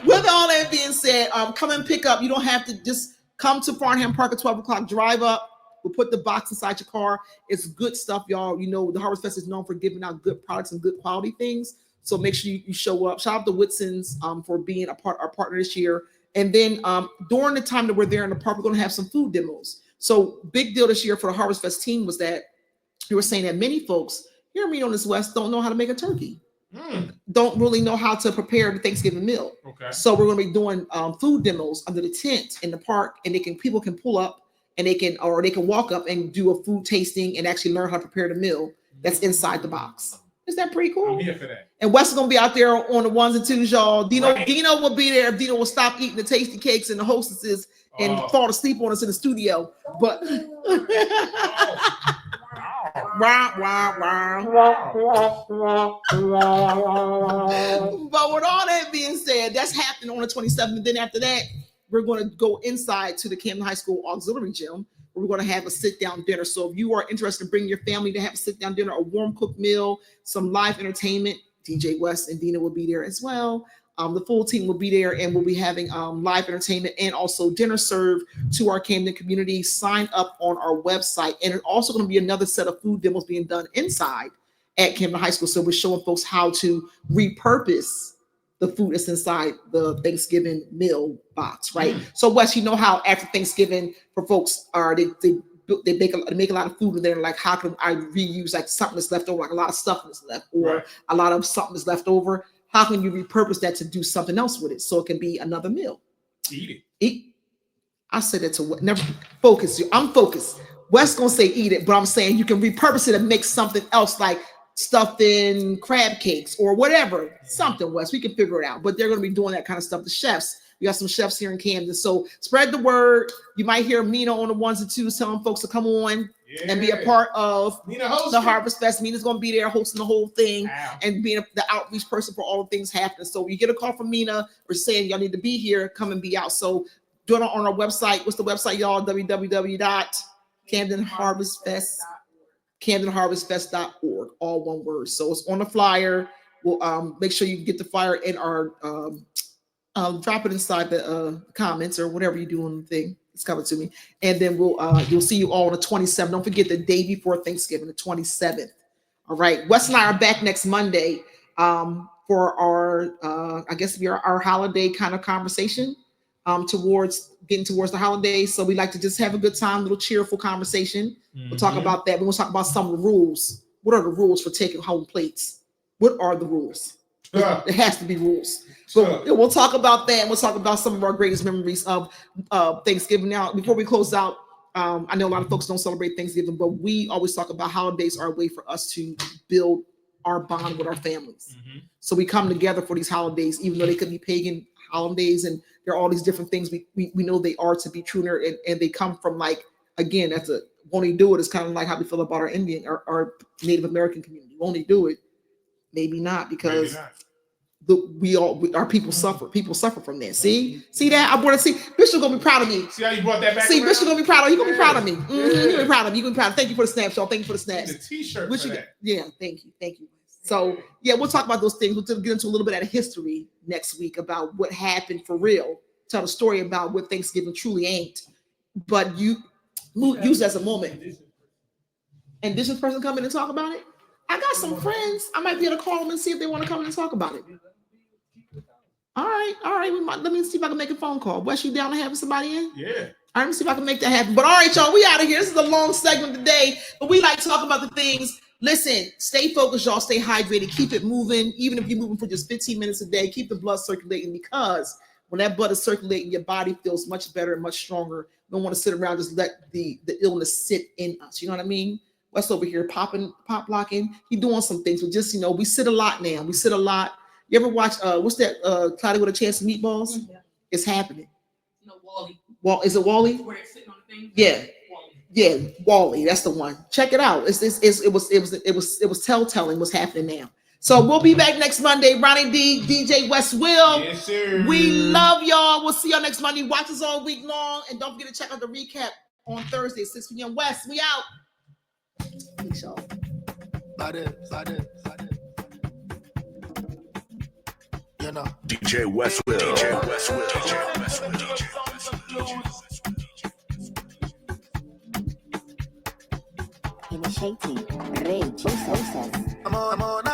Speaker 10: with all that being said, come and pick up. You don't have to just come to Farnham Park at 12 o'clock, drive up. We'll put the box inside your car. It's good stuff, y'all. The Harvest Fest is known for giving out good products and good quality things. So make sure you show up. Shout out to Whitson's for being our partner this year. And then during the time that we're there in the park, we're going to have some food demos. So big deal this year for the Harvest Fest team was that you were saying that many folks here me on this West don't know how to make a turkey. Don't really know how to prepare the Thanksgiving meal. Okay. So we're going to be doing food demos under the tent in the park, and people can pull up and they can walk up and do a food tasting and actually learn how to prepare the meal that's inside the box. Is that pretty cool? I'm here for that. And Wes is gonna be out there on the 1s and 2s, y'all. Dino will be there. Dino will stop eating the tasty cakes and the hostesses and fall asleep on us in the studio. But But with all that being said, that's happening on the 27th. And then after that, we're going to go inside to the Camden High School Auxiliary Gym. We're going to have a sit-down dinner. So if you are interested in bringing your family to have a sit-down dinner, a warm cooked meal, some live entertainment, DJ West and Dina will be there as well. The full team will be there, and we'll be having live entertainment and also dinner served to our Camden community. Sign up on our website. And it's also going to be another set of food demos being done inside at Camden High School. So we're showing folks how to repurpose the food that's inside the Thanksgiving meal box, right? So Wes, how after Thanksgiving for folks they make a lot of food and they're like, how can I reuse like something that's left over, like a lot of stuff that's left, or a lot of something that's left over? How can you repurpose that to do something else with it so it can be another meal? Eat. I said that to never focus. I'm focused. Wes gonna say eat it, but I'm saying you can repurpose it and make something else like stuffed in crab cakes or whatever. Something, Wes. We can figure it out. But they're gonna be doing that kind of stuff. The chefs. We got some chefs here in Camden. So spread the word. You might hear Mina on the 1s and 2s telling folks to come on and be a part of the Harvest Fest. Mina's going to be there hosting the whole thing and being the outreach person for all the things happening. So you get a call from Mina or saying y'all need to be here, come and be out. So do it on our website. What's the website, y'all? www.camdenharvestfest.org. All one word. So it's on the flyer. We'll make sure you get the flyer in our drop it inside the comments or whatever you do on the thing. It's coming to me. And then you'll see you all on the 27th. Don't forget the day before Thanksgiving, the 27th. All right. Wes and I are back next Monday for our, our holiday kind of conversation towards the holidays. So we like to just have a good time, little cheerful conversation. We'll talk about that. We're going to talk about some of the rules. What are the rules for taking home plates? What are the rules? There has to be rules. So we'll talk about that. And we'll talk about some of our greatest memories of Thanksgiving. Now, before we close out, I know a lot of folks don't celebrate Thanksgiving, but we always talk about holidays are a way for us to build our bond with our families. So we come together for these holidays, even though they could be pagan holidays and there are all these different things. We know they are to be true, and they come from again, when we do it, it's kind of like how we feel about our Indian or our Native American community. We only do it. Maybe not, because our people suffer. People suffer from that. See that? I want to see Bishop gonna be proud of me. See how you brought that back? See, around? Bishop gonna be proud of you. Gonna be proud of me. You're gonna be proud of me. You're gonna be proud. Thank you for the snapshot. Thank you for the snaps. The T-shirt. Yeah, thank you. So we'll talk about those things. We'll get into a little bit of history next week about what happened for real. Tell the story about what Thanksgiving truly ain't. But you use it as a moment. And this person come in and talk about it. I got some friends. I might be able to call them and see if they want to come in and talk about it. All right. Let me see if I can make a phone call. Wes, you down to having somebody in?
Speaker 8: Yeah.
Speaker 10: All right, let me see if I can make that happen. But all right, y'all, we out of here. This is a long segment today, but we like talking about the things. Listen, stay focused, y'all. Stay hydrated. Keep it moving. Even if you're moving for just 15 minutes a day, keep the blood circulating, because when that blood is circulating, your body feels much better and much stronger. We don't want to sit around just let the illness sit in us. You know what I mean? Wes over here pop blocking. He doing some things, but just, we sit a lot now. We sit a lot. You ever watch what's that? Cloudy with a Chance of Meatballs? Mm-hmm. It's happening. No, Wally. Is it Wally? Where it's sitting on the thing? Yeah. Yeah, Wally, that's the one. Check it out. It was telltale what's happening now. So we'll be back next Monday. Ronnie D, DJ West Will.
Speaker 8: Yes, sir.
Speaker 10: We love y'all. We'll see y'all next Monday. Watch us all week long, and don't forget to check out the recap on Thursday at 6 p.m. West. We out. Peace, y'all.
Speaker 17: You know.
Speaker 21: DJ West Will. DJ West Will. DJ West Will. DJ West Will.
Speaker 22: Initiating rage process.
Speaker 17: I'm on